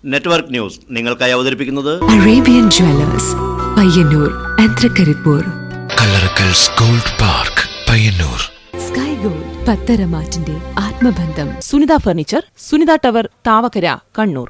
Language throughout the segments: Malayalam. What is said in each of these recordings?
നെറ്റ്വർക്ക് ന്യൂസ് നിങ്ങൾക്കായി അവതരിപ്പിക്കുന്നത് അറേബ്യൻ ജ്വല്ലേഴ്സ് പയ്യന്നൂർ ആൻഡ്രകരിപ്പൂർ, Kallarakkals gold park Payyanur, sky gold പത്തരമാറ്റിന്റെ ആത്മബന്ധം, സുനിത ഫർണിച്ചർ, സുനിത ടവർ, താവക്കര, കണ്ണൂർ.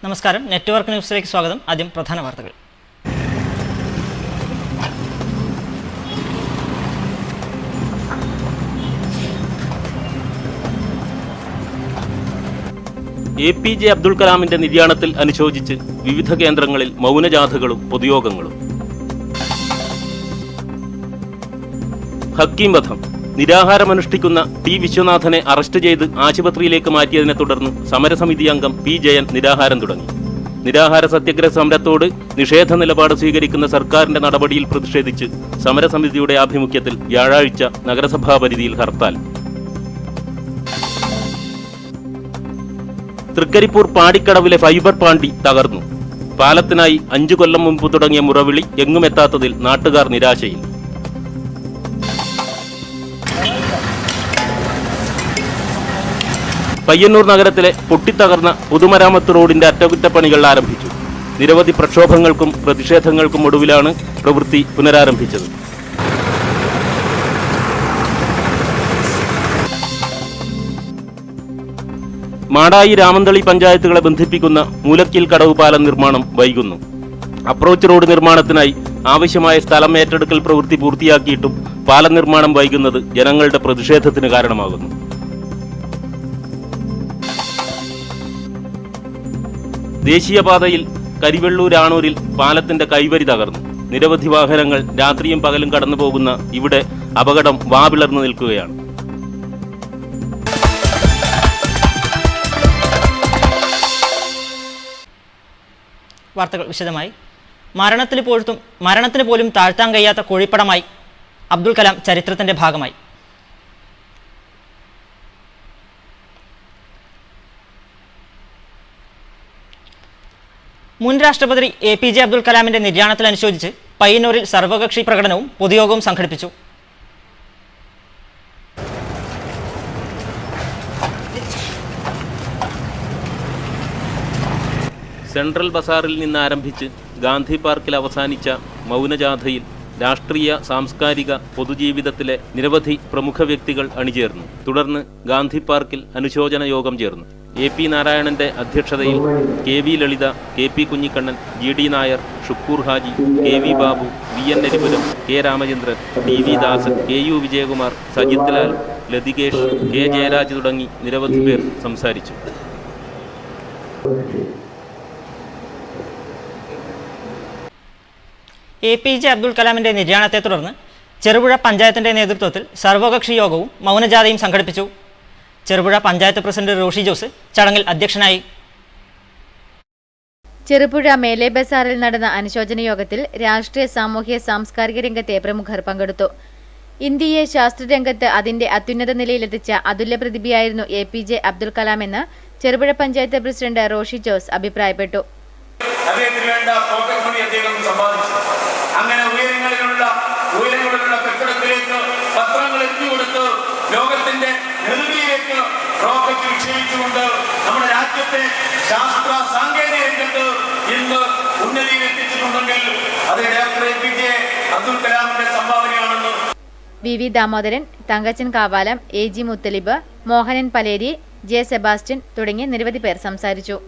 നമസ്കാരം, നെറ്റ്വർക്ക് ന്യൂസിലേക്ക് സ്വാഗതം. ആദ്യം പ്രധാന വാർത്തകൾ. APJ അബ്ദുൽ കലാമിന്റെ നിര്യാണത്തിൽ അനുശോചിച്ച് വിവിധ കേന്ദ്രങ്ങളിൽ മൗനജാഥകളും പൊതുയോഗങ്ങളും. ഹക്കീം വധം. നിരാഹാരമനുഷ്ഠിക്കുന്ന ടി വിശ്വനാഥനെ അറസ്റ്റ് ചെയ്ത് ആശുപത്രിയിലേക്ക് മാറ്റിയതിനെ തുടർന്ന് സമരസമിതി അംഗം പി ജയൻ നിരാഹാരം തുടങ്ങി. നിരാഹാര സത്യാഗ്രഹ സമരത്തോട് നിഷേധ നിലപാട് സ്വീകരിക്കുന്ന സർക്കാരിന്റെ നടപടിയിൽ പ്രതിഷേധിച്ച് സമരസമിതിയുടെ ആഭിമുഖ്യത്തിൽ വ്യാഴാഴ്ച നഗരസഭാ പരിധിയിൽ ഹർത്താൽ. തൃക്കരിപ്പൂർ പാടിക്കടവിലെ ഫൈബർ പാണ്ടി തകർന്നു. പാലത്തിനായി 5 കൊല്ലം മുമ്പ് തുടങ്ങിയ മുറവിളി എങ്ങുമെത്താത്തതിൽ നാട്ടുകാർ നിരാശയിൽ. പയ്യന്നൂർ നഗരത്തിലെ പൊട്ടിത്തകർന്ന പൊതുമരാമത്ത് റോഡിന്റെ അറ്റകുറ്റപ്പണികൾ ആരംഭിച്ചു. നിരവധി പ്രക്ഷോഭങ്ങൾക്കും പ്രതിഷേധങ്ങൾക്കും ഒടുവിലാണ് പ്രവൃത്തി പുനരാരംഭിച്ചത്. മാടായി രാമന്തളി പഞ്ചായത്തുകളെ ബന്ധിപ്പിക്കുന്ന മൂലക്കിൽ കടവ് പാലം നിർമ്മാണം വൈകുന്നു. അപ്രോച്ച് റോഡ് നിർമ്മാണത്തിനായി ആവശ്യമായ സ്ഥലം ഏറ്റെടുക്കൽ പ്രവൃത്തി പൂർത്തിയാക്കിയിട്ടും പാലം നിർമ്മാണം വൈകുന്നത് ജനങ്ങളുടെ പ്രതിഷേധത്തിന് കാരണമാകുന്നു. ദേശീയപാതയിൽ കരിവെള്ളൂർ-ആണൂരിൽ പാലത്തിന്റെ കൈവരി തകർന്നു. നിരവധി വാഹനങ്ങൾ രാത്രിയും പകലും കടന്നു പോകുന്ന ഇവിടെ അപകടം വാപിളർന്നു നിൽക്കുകയാണ്. വാർത്തകൾ വിശദമായി. മരണത്തിന് പോലും താഴ്ത്താൻ കഴിയാത്ത കോഴിപ്പടമായി അബ്ദുൽ കലാം ചരിത്രത്തിന്റെ ഭാഗമായി. മുൻ രാഷ്ട്രപതി APJ അബ്ദുൽ കലാമിന്റെ നിര്യാണത്തിൽ അനുശോചിച്ച് പയ്യന്നൂരിൽ സർവകക്ഷി പ്രകടനവും പൊതുയോഗവും സംഘടിപ്പിച്ചു. സെൻട്രൽ ബസാറിൽ നിന്ന് ആരംഭിച്ച് ഗാന്ധി പാർക്കിൽ അവസാനിച്ച മൗനജാഥയിൽ രാഷ്ട്രീയ, സാംസ്കാരിക, പൊതുജീവിതത്തിലെ നിരവധി പ്രമുഖ വ്യക്തികൾ അണിചേർന്നു. തുടർന്ന് ഗാന്ധി പാർക്കിൽ അനുശോചന യോഗം ചേർന്നു. AP നാരായണന്റെ അധ്യക്ഷതയിൽ KV ലളിത, KP Kunhikannan, GD Nair, Shukkur Haji, KV Babu, VN നരിപുരം, K Ramachandran, DV ദാസൻ, KU വിജയകുമാർ, സജിത് ലാൽ, ലതികേഷ്, K ജയരാജ് തുടങ്ങി നിരവധി പേർ സംസാരിച്ചു. APJ അബ്ദുൽ കലാമിന്റെ നിര്യാണത്തെ തുടർന്ന് ചെറുപുഴ പഞ്ചായത്തിന്റെ നേതൃത്വത്തിൽ സർവകക്ഷി യോഗവും മൗനജാഥയും സംഘടിപ്പിച്ചു. ചെറുപുഴ പഞ്ചായത്ത് പ്രസിഡന്റ് റോഷി ജോസ് ചടങ്ങിൽ അധ്യക്ഷനായി. ചെറുപുഴ മേലെ ബസാറിൽ നടന്ന അനുശോചന യോഗത്തിൽ രാഷ്ട്രീയ, സാമൂഹ്യ, സാംസ്കാരിക രംഗത്തെ പ്രമുഖർ പങ്കെടുത്തു. ഇന്ത്യയെ ശാസ്ത്രരംഗത്ത് അതിന്റെ അത്യുന്നത നിലയിലെത്തിച്ച അതുല്യ പ്രതിഭയായിരുന്നു APJ അബ്ദുൽ കലാം എന്ന് ചെറുപുഴ പഞ്ചായത്ത് പ്രസിഡന്റ് റോഷി ജോസ് അഭിപ്രായപ്പെട്ടു. ലോകത്തിന്റെ നെറുകയിലേക്ക് റോക്കറ്റ് വിക്ഷേപിച്ചുകൊണ്ട് നമ്മുടെ രാജ്യത്തെ ശാസ്ത്ര സാങ്കേതിക രംഗത്ത് ഇന്ന് ഉന്നതിയിലെത്തിച്ചിട്ടുണ്ടെങ്കിൽ അത് ഡോക്ടർ APJ അബ്ദുൽ കലാമിന്റെ സംഭാവനയാണെന്ന് VV Damodaran, Thankachan Kavalam, AG Muthalib, Mohanan Paleri, J Sebastian തുടങ്ങിയ നിരവധി പേർ സംസാരിച്ചു.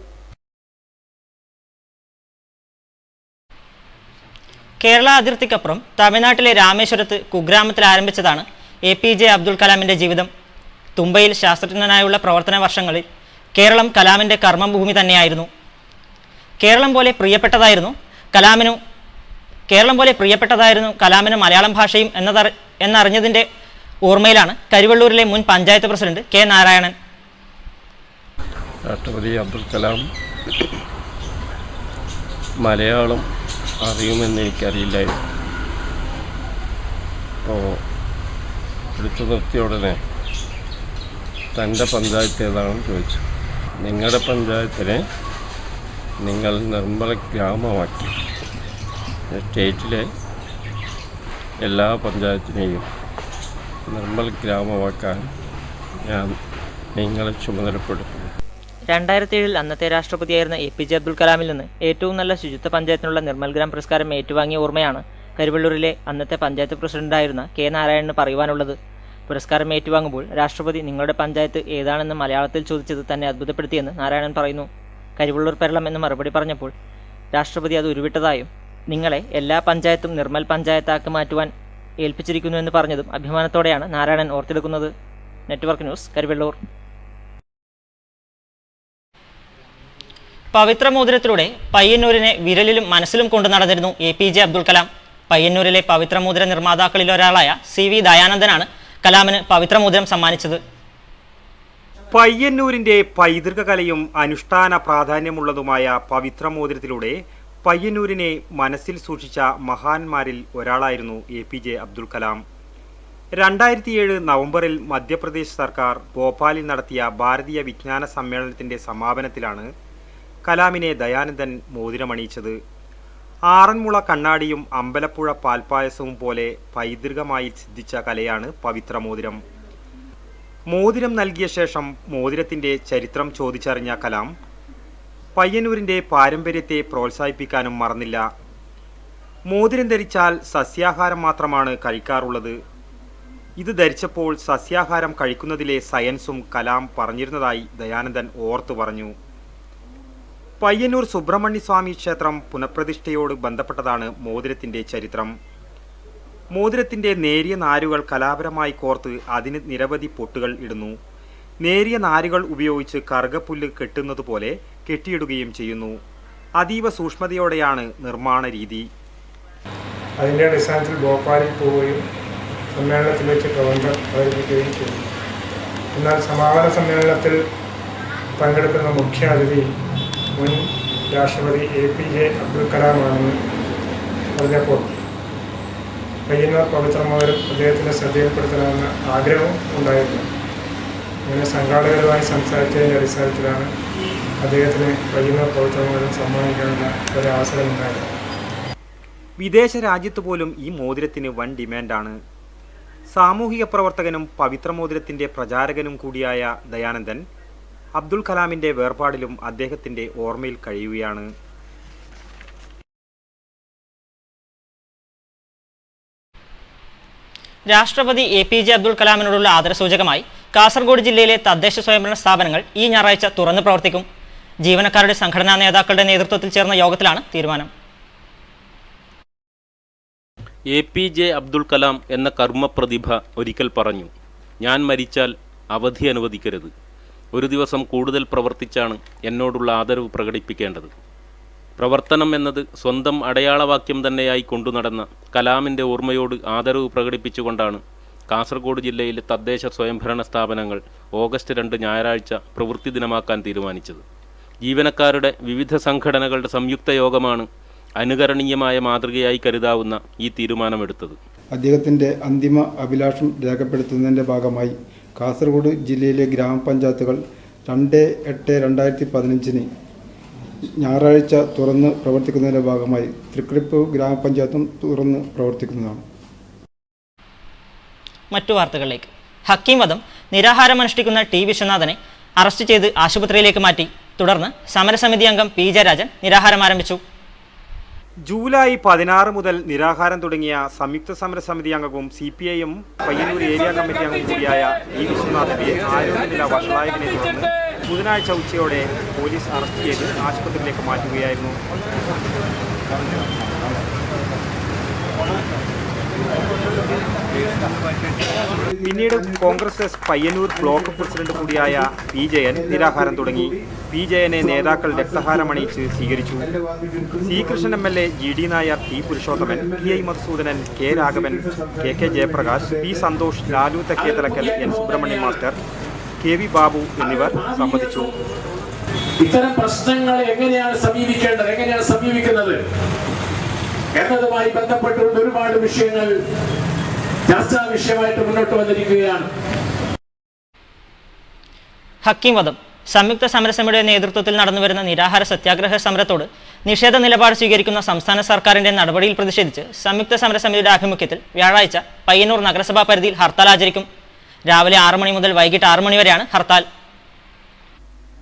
കേരള അതിർത്തിക്കപ്പുറം തമിഴ്നാട്ടിലെ രാമേശ്വരത്ത് കുഗ്രാമത്തിൽ ആരംഭിച്ചതാണ് APJ അബ്ദുൽ കലാമിന്റെ ജീവിതം. തുമ്പയിൽ ശാസ്ത്രജ്ഞനായുള്ള പ്രവർത്തന വർഷങ്ങളിൽ കേരളം കലാമിന്റെ കർമ്മഭൂമി തന്നെയായിരുന്നു. കേരളം പോലെ പ്രിയപ്പെട്ടതായിരുന്നു കലാമിന് മലയാളം ഭാഷയും എന്നറിഞ്ഞതിന്റെ ഓർമ്മയിലാണ് കരിവെള്ളൂരിലെ മുൻ പഞ്ചായത്ത് പ്രസിഡന്റ് K നാരായണൻ. രാഷ്ട്രപതി അബ്ദുൽ കലാം മലയാളം അറിയുമെന്ന് എനിക്കറിയില്ലായിരുന്നു. അപ്പോൾ എടുത്തു നിർത്തിയ ഉടനെ തൻ്റെ പഞ്ചായത്ത് ഏതാണെന്ന് ചോദിച്ചു. നിങ്ങളുടെ പഞ്ചായത്തിനെ നിങ്ങൾ നിർമ്മല ഗ്രാമമാക്കി. സ്റ്റേറ്റിലെ എല്ലാ പഞ്ചായത്തിനെയും നിർമ്മൽ ഗ്രാമമാക്കാൻ ഞാൻ നിങ്ങളെ ചുമതലപ്പെടുത്തുന്നു. 2007 അന്നത്തെ രാഷ്ട്രപതിയായിരുന്ന APJ അബ്ദുൽ കലാമിൽ നിന്ന് ഏറ്റവും നല്ല ശുചിത്വ പഞ്ചായത്തിനുള്ള നിർമ്മൽ ഗ്രാം പുരസ്കാരം ഏറ്റുവാങ്ങിയ ഓർമ്മയാണ് കരിവള്ളൂരിലെ അന്നത്തെ പഞ്ചായത്ത് പ്രസിഡന്റായിരുന്ന K. നാരായണന് പറയുവാനുള്ളത്. പുരസ്കാരം ഏറ്റുവാങ്ങുമ്പോൾ രാഷ്ട്രപതി നിങ്ങളുടെ പഞ്ചായത്ത് ഏതാണെന്ന് മലയാളത്തിൽ ചോദിച്ചത് തന്നെ അത്ഭുതപ്പെടുത്തിയെന്ന് നാരായണൻ പറയുന്നു. കരിവള്ളൂർ പെരളം എന്ന് മറുപടി പറഞ്ഞപ്പോൾ രാഷ്ട്രപതി അത് ഉരുവിട്ടതായും നിങ്ങളെ എല്ലാ പഞ്ചായത്തും നിർമ്മൽ പഞ്ചായത്താക്കി മാറ്റുവാൻ ഏൽപ്പിച്ചിരിക്കുന്നു എന്ന് പറഞ്ഞതും അഭിമാനത്തോടെയാണ് നാരായണൻ ഓർത്തെടുക്കുന്നത്. Network news, Karivellur. പവിത്രമോതിരത്തിലൂടെ പയ്യന്നൂരിനെ വിരലിലും മനസ്സിലും കൊണ്ടു നടന്നിരുന്നു APJ അബ്ദുൽ കലാം. പയ്യന്നൂരിലെ പവിത്രമോതിര നിർമ്മാതാക്കളിലൊരാളായ CV ദയാനന്ദനാണ് കലാമിന് പവിത്രമോതിരം സമ്മാനിച്ചത്. പയ്യന്നൂരിൻ്റെ പൈതൃക കലയും അനുഷ്ഠാന പ്രാധാന്യമുള്ളതുമായ പവിത്രമോതിരത്തിലൂടെ പയ്യന്നൂരിനെ മനസ്സിൽ സൂക്ഷിച്ച മഹാന്മാരിൽ ഒരാളായിരുന്നു APJ അബ്ദുൽ കലാം. 2007 നവംബറിൽ മധ്യപ്രദേശ് സർക്കാർ ഭോപ്പാലിൽ നടത്തിയ ഭാരതീയ വിജ്ഞാന സമ്മേളനത്തിൻ്റെ സമാപനത്തിലാണ് കലാമിനെ ദയാനന്ദൻ മോതിരമണിയിച്ചത്. ആറന്മുള കണ്ണാടിയും അമ്പലപ്പുഴ പാൽപ്പായസവും പോലെ പൈതൃകമായി സിദ്ധിച്ച കലയാണ് പവിത്രമോതിരം. മോതിരം നൽകിയ ശേഷം മോതിരത്തിൻ്റെ ചരിത്രം ചോദിച്ചറിഞ്ഞ കലാം പയ്യന്നൂരിൻ്റെ പാരമ്പര്യത്തെ പ്രോത്സാഹിപ്പിക്കാനും മറന്നില്ല. മോതിരം ധരിച്ചാൽ സസ്യാഹാരം മാത്രമാണ് കഴിക്കാറുള്ളത്. ഇത് ധരിച്ചപ്പോൾ സസ്യാഹാരം കഴിക്കുന്നതിലെ സയൻസും കലാം പറഞ്ഞിരുന്നതായി ദയാനന്ദൻ ഓർത്തു പറഞ്ഞു. പയ്യന്നൂർ സുബ്രഹ്മണ്യസ്വാമി ക്ഷേത്രം പുനഃപ്രതിഷ്ഠയോട് ബന്ധപ്പെട്ടതാണ് മോതിരത്തിൻ്റെ ചരിത്രം. മോതിരത്തിൻ്റെ നേരിയ നാരുകൾ കലാപരമായി കോർത്ത് അതിന് നിരവധി പൊട്ടുകൾ ഇടുന്നു. നേരിയ നാരുകൾ ഉപയോഗിച്ച് കറുകപ്പുല്ല് കെട്ടുന്നതുപോലെ കെട്ടിയിടുകയും ചെയ്യുന്നു. അതീവ സൂക്ഷ്മതയോടെയാണ് നിർമ്മാണ രീതി. അതിൻ്റെ അടിസ്ഥാനത്തിൽ ഭോപ്പാലിൽ പോവുകയും സമ്മേളനത്തിൽ വെച്ച് പ്രബന്ധം അവതരിപ്പിക്കുകയും ചെയ്തു. എന്നാൽ സമാപന സമ്മേളനത്തിൽ പങ്കെടുക്കുന്ന മുഖ്യ അതിഥി മുൻ രാഷ്ട്രപതി APJ അബ്ദുൽ കലാമാണെന്ന് പറഞ്ഞപ്പോൾ പയ്യന്നൂർ പവിത്രമോതിരം അദ്ദേഹത്തിൻ്റെ ശ്രദ്ധയിൽപ്പെടുത്തണമെന്ന ആഗ്രഹവും ഉണ്ടായിരുന്നു. അങ്ങനെ സംഘാടകരുമായി സംസാരിച്ചതിൻ്റെ അടിസ്ഥാനത്തിലാണ് അദ്ദേഹത്തിന് പയ്യന്നൂർ പവിത്രമോതിരം സമ്മാനിക്കാനുള്ള ഒരു അവസരമുണ്ടായത്. വിദേശ രാജ്യത്ത് പോലും ഈ മോതിരത്തിന് വൻ ഡിമാൻഡാണ്. സാമൂഹിക പ്രവർത്തകനും പവിത്രമോതിരത്തിൻ്റെ പ്രചാരകനും കൂടിയായ ദയാനന്ദൻ അബ്ദുൽ കലാമിൻ്റെ വേർപാടിലും അദ്ദേഹത്തിൻ്റെ ഓർമ്മയിൽ കഴിയുകയാണ്. രാഷ്ട്രപതി APJ അബ്ദുൽ കലാമിനോടുള്ള ആദരസൂചകമായി കാസർഗോഡ് ജില്ലയിലെ തദ്ദേശ സ്വയംഭരണ സ്ഥാപനങ്ങൾ ഈ ഞായറാഴ്ച തുറന്നു പ്രവർത്തിക്കും. ജീവനക്കാരുടെ സംഘടനാ നേതാക്കളുടെ നേതൃത്വത്തിൽ ചേർന്ന യോഗത്തിലാണ് തീരുമാനം. APJ അബ്ദുൽ കലാം എന്ന കർമ്മപ്രതിഭ ഒരിക്കൽ പറഞ്ഞു, ഞാൻ മരിച്ചാൽ അവധി അനുവദിക്കരുത്. ഒരു ദിവസം കൂടുതൽ പ്രവർത്തിച്ചാണ് എന്നോടുള്ള ആദരവ് പ്രകടിപ്പിക്കേണ്ടത്. പ്രവർത്തനം എന്നത് സ്വന്തം അടയാളവാക്യം തന്നെയായി കൊണ്ടുനടന്ന കലാമിൻ്റെ ഓർമ്മയോട് ആദരവ് പ്രകടിപ്പിച്ചുകൊണ്ടാണ് കാസർഗോഡ് ജില്ലയിലെ തദ്ദേശ സ്വയംഭരണ സ്ഥാപനങ്ങൾ ഓഗസ്റ്റ് 2 ഞായറാഴ്ച പ്രവൃത്തി ദിനമാക്കാൻ തീരുമാനിച്ചത്. ജീവനക്കാരുടെ വിവിധ സംഘടനകളുടെ സംയുക്ത യോഗമാണ് അനുകരണീയമായ മാതൃകയായി കരുതാവുന്ന ഈ തീരുമാനമെടുത്തത്. അദ്ദേഹത്തിൻ്റെ അന്തിമ അഭിലാഷം രേഖപ്പെടുത്തുന്നതിൻ്റെ ഭാഗമായി കാസർഗോഡ് ജില്ലയിലെ ഗ്രാമപഞ്ചായത്തുകൾ 2/8/2015 ഞായറാഴ്ച തുറന്ന് പ്രവർത്തിക്കുന്നതിൻ്റെ ഭാഗമായി തൃക്കരിപ്പൂർ ഗ്രാമപഞ്ചായത്തും തുറന്ന് പ്രവർത്തിക്കുന്നതാണ്. മറ്റു വാർത്തകളിലേക്ക്. ഹക്കീം വധം നിരാഹാരമനുഷ്ഠിക്കുന്ന T. വിശ്വനാഥനെ അറസ്റ്റ് ചെയ്ത് ആശുപത്രിയിലേക്ക് മാറ്റി. തുടർന്ന് സമരസമിതി അംഗം P. ജയരാജൻ നിരാഹാരം ആരംഭിച്ചു. ജൂലൈ 16 മുതൽ നിരാഹാരം തുടങ്ങിയ സംയുക്ത സമരസമിതി അംഗവും CPIM പയ്യന്നൂർ ഏരിയ കമ്മിറ്റി അംഗം കൂടിയായ T. വിശ്വനാഥന്റെ ആരോഗ്യനില വഷളായതിനെ തുടർന്ന് ബുധനാഴ്ച ഉച്ചയോടെ പോലീസ് അറസ്റ്റ് ചെയ്ത് ആശുപത്രിയിലേക്ക് മാറ്റുകയായിരുന്നു. പിന്നീട് Congress S Payyanur block president കൂടിയായ P. ജയൻ നിരാഹാരം തുടങ്ങി. P. ജയനെ നേതാക്കൾ രക്തഹാരമണിയിച്ച് സ്വീകരിച്ചു. C. Krishnan MLA, GD Nair, T. Purushothaman, PI Madhusudanan, K. Raghavan, KK Jayaprakash, P. Santhosh, Lalu Thekkethalakkal, N. Subramanian master, KV Babu എന്നിവർ സംബന്ധിച്ചു. ഇത്തരം പ്രശ്നങ്ങൾ എങ്ങനെയാണ് സമീപിക്കേണ്ടത്, എങ്ങനെയാണ് സമീപിക്കുന്നത് എന്നതുമായി ബന്ധപ്പെട്ടുകൊണ്ട് ഒരുപാട് വിഷയങ്ങൾ ചർച്ചാ വിഷയമായിട്ട് മുന്നോട്ട് വന്നിരിക്കുകയാണ്. ഹക്കീം വധം സംയുക്ത സമരസമിതിയുടെ നേതൃത്വത്തിൽ നടന്നുവരുന്ന നിരാഹാര സത്യാഗ്രഹ സമരത്തോട് നിഷേധ നിലപാട് സ്വീകരിക്കുന്ന സംസ്ഥാന സർക്കാരിന്റെ നടപടിയിൽ പ്രതിഷേധിച്ച് സംയുക്ത സമരസമിതിയുടെ ആഭിമുഖ്യത്തിൽ വ്യാഴാഴ്ച പയ്യന്നൂർ നഗരസഭാ പരിധിയിൽ ഹർത്താൽ ആചരിക്കും. രാവിലെ 6 മണി മുതൽ വൈകിട്ട് 6 മണി വരെയാണ് ഹർത്താൽ.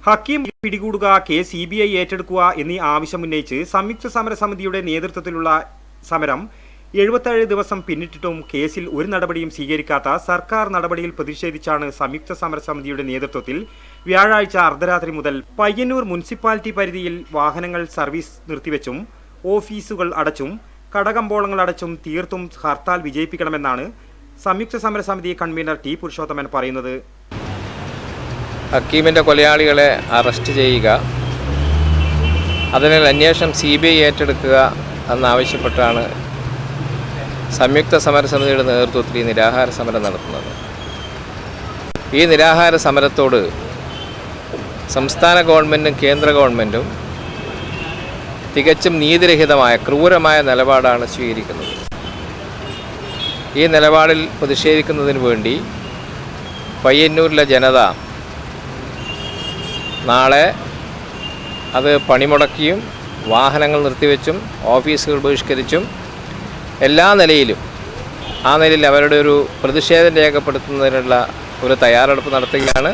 ഹക്കീം പിടികൂടുക, കേസ് CBI ഏറ്റെടുക്കുക എന്നീ ആവശ്യമുന്നയിച്ച് സംയുക്ത സമരസമിതിയുടെ നേതൃത്വത്തിലുള്ള സമരം 77 ദിവസം പിന്നിട്ടിട്ടും കേസിൽ ഒരു നടപടിയും സ്വീകരിക്കാത്ത സർക്കാർ നടപടിയിൽ പ്രതിഷേധിച്ചാണ് സംയുക്ത സമരസമിതിയുടെ നേതൃത്വത്തിൽ വ്യാഴാഴ്ച അർദ്ധരാത്രി മുതൽ പയ്യന്നൂർ മുനിസിപ്പാലിറ്റി പരിധിയിൽ വാഹനങ്ങൾ സർവീസ് നിർത്തിവെച്ചും ഓഫീസുകൾ അടച്ചും കടകമ്പോളങ്ങൾ അടച്ചും തീർത്തും ഹർത്താൽ വിജയിപ്പിക്കണമെന്നാണ് സംയുക്ത സമരസമിതി കൺവീനർ T. പുരുഷോത്തമൻ പറയുന്നത്. ഹക്കീമിൻ്റെ കൊലയാളികളെ അറസ്റ്റ് ചെയ്യുക, അതിനാൽ അന്വേഷണം CBI ഏറ്റെടുക്കുക എന്നാവശ്യപ്പെട്ടാണ് സംയുക്ത സമരസമിതിയുടെ നേതൃത്വത്തിൽ ഈ നിരാഹാര സമരം നടത്തുന്നത്. ഈ നിരാഹാര സമരത്തോട് സംസ്ഥാന ഗവൺമെൻറ്റും കേന്ദ്ര ഗവൺമെൻറ്റും തികച്ചും നീതിരഹിതമായ ക്രൂരമായ നിലപാടാണ് സ്വീകരിക്കുന്നത്. ഈ നിലപാടിൽ പ്രതിഷേധിക്കുന്നതിന് വേണ്ടി പയ്യന്നൂരിലെ ജനത നാളെ അത് പണിമുടക്കിയും വാഹനങ്ങൾ നിർത്തിവെച്ചും ഓഫീസുകൾ ബഹിഷ്കരിച്ചും എല്ലാ നിലയിലും അവരുടെ ഒരു പ്രതിഷേധം രേഖപ്പെടുത്തുന്നതിനുള്ള ഒരു തയ്യാറെടുപ്പ് നടത്തുകയാണ്.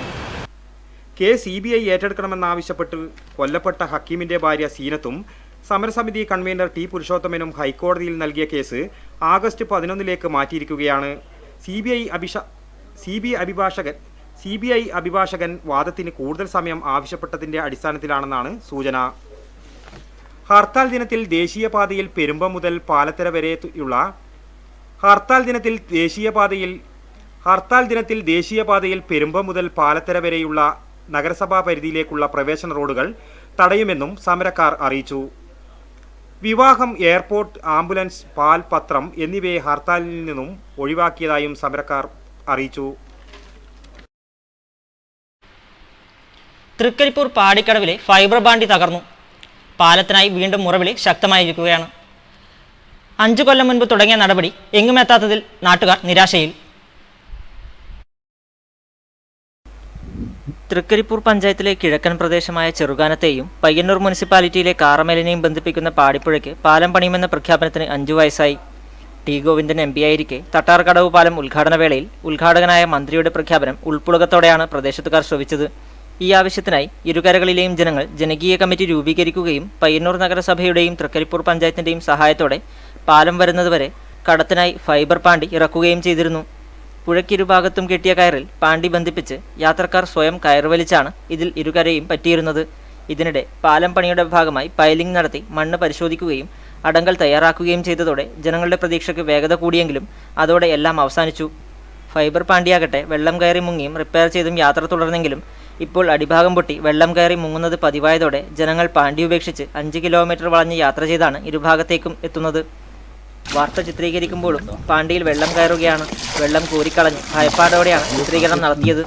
കേസ് CBI ഏറ്റെടുക്കണമെന്നാവശ്യപ്പെട്ട് കൊല്ലപ്പെട്ട ഹക്കീമിന്റെ ഭാര്യ സീനത്തും സമരസമിതി കൺവീനർ T. പുരുഷോത്തമനും ഹൈക്കോടതിയിൽ നൽകിയ കേസ് ആഗസ്റ്റ് 11 മാറ്റിയിരിക്കുകയാണ്. CBI അഭിഭാഷകൻ വാദത്തിന് കൂടുതൽ സമയം ആവശ്യപ്പെട്ടതിന്റെ അടിസ്ഥാനത്തിലാണെന്നാണ് സൂചന. ഹർത്താൽ ദിനത്തിൽ ദേശീയപാതയിൽ പെരുമ്പ മുതൽ പാലത്തര വരെയുള്ള പെരുമ്പ മുതൽ പാലത്തര വരെയുള്ള നഗരസഭാ പരിധിയിലേക്കുള്ള പ്രവേശന റോഡുകൾ തടയുമെന്നും സമരക്കാർ അറിയിച്ചു. വിവാഹം, എയർപോർട്ട്, ആംബുലൻസ്, പാൽ, പത്രം എന്നിവയെ ഹർത്താലിൽ നിന്നും ഒഴിവാക്കിയതായും സമരക്കാർ അറിയിച്ചു. തൃക്കരിപ്പൂർ പാടിക്കടവിലെ ഫൈബർ ബാണ്ടി തകർന്നു. പാലത്തിനായി വീണ്ടും മുറവിളി ശക്തമായിരിക്കുകയാണ്. 5 കൊല്ലം മുൻപ് തുടങ്ങിയ നടപടി എങ്ങുമെത്താത്തതിൽ നാട്ടുകാർ നിരാശയിൽ. തൃക്കരിപ്പൂർ പഞ്ചായത്തിലെ കിഴക്കൻ പ്രദേശമായ ചെറുകാനത്തെയും പയ്യന്നൂർ മുനിസിപ്പാലിറ്റിയിലെ കാറമേലിനെയും ബന്ധിപ്പിക്കുന്ന പാടിപ്പുഴയ്ക്ക് പാലം പണിയുമെന്ന പ്രഖ്യാപനത്തിന് 5 വയസ്സായി. T. ഗോവിന്ദൻ MP ആയിരിക്കെ തട്ടാർക്കടവ് പാലം ഉദ്ഘാടന വേളയിൽ ഉദ്ഘാടകനായ മന്ത്രിയുടെ പ്രഖ്യാപനം ഉൾപ്പുളകത്തോടെയാണ് പ്രദേശത്തുകാർ ശ്രവിച്ചത്. ഈ ആവശ്യത്തിനായി ഇരുകരകളിലെയും ജനങ്ങൾ ജനകീയ കമ്മിറ്റി രൂപീകരിക്കുകയും പയ്യന്നൂർ നഗരസഭയുടെയും തൃക്കരിപ്പൂർ പഞ്ചായത്തിൻ്റെയും സഹായത്തോടെ പാലം വരുന്നതുവരെ കടത്തിനായി ഫൈബർ പാണ്ടി ഇറക്കുകയും ചെയ്തിരുന്നു. പുഴയ്ക്കിരുഭാഗത്തും കെട്ടിയ കയറിൽ പാണ്ടി ബന്ധിപ്പിച്ച് യാത്രക്കാർ സ്വയം കയറുവലിച്ചാണ് ഇതിൽ ഇരുകരയും പറ്റിയിരുന്നത്. ഇതിനിടെ പാലം പണിയുടെ ഭാഗമായി പൈലിംഗ് നടത്തി മണ്ണ് പരിശോധിക്കുകയും അടങ്കൽ തയ്യാറാക്കുകയും ചെയ്തതോടെ ജനങ്ങളുടെ പ്രതീക്ഷയ്ക്ക് വേഗത കൂടിയെങ്കിലും അതോടെ എല്ലാം അവസാനിച്ചു. ഫൈബർ പാണ്ടിയാകട്ടെ വെള്ളം കയറി മുങ്ങിയും റിപ്പയർ ചെയ്തും യാത്ര തുടർന്നെങ്കിലും ഇപ്പോൾ അടിഭാഗം പൊട്ടി വെള്ളം കയറി മുങ്ങുന്നത് പതിവായതോടെ ജനങ്ങൾ പാണ്ടി ഉപേക്ഷിച്ച് 5 കിലോമീറ്റർ വളഞ്ഞ് യാത്ര ചെയ്താണ് ഇരുഭാഗത്തേക്കും എത്തുന്നത്. വാർത്ത ചിത്രീകരിക്കുമ്പോഴും പാണ്ടിയിൽ വെള്ളം കയറുകയാണ്. വെള്ളം കോരിക്കളഞ്ഞ് ഭയപ്പാടോടെയാണ് ചിത്രീകരണം നടത്തിയത്.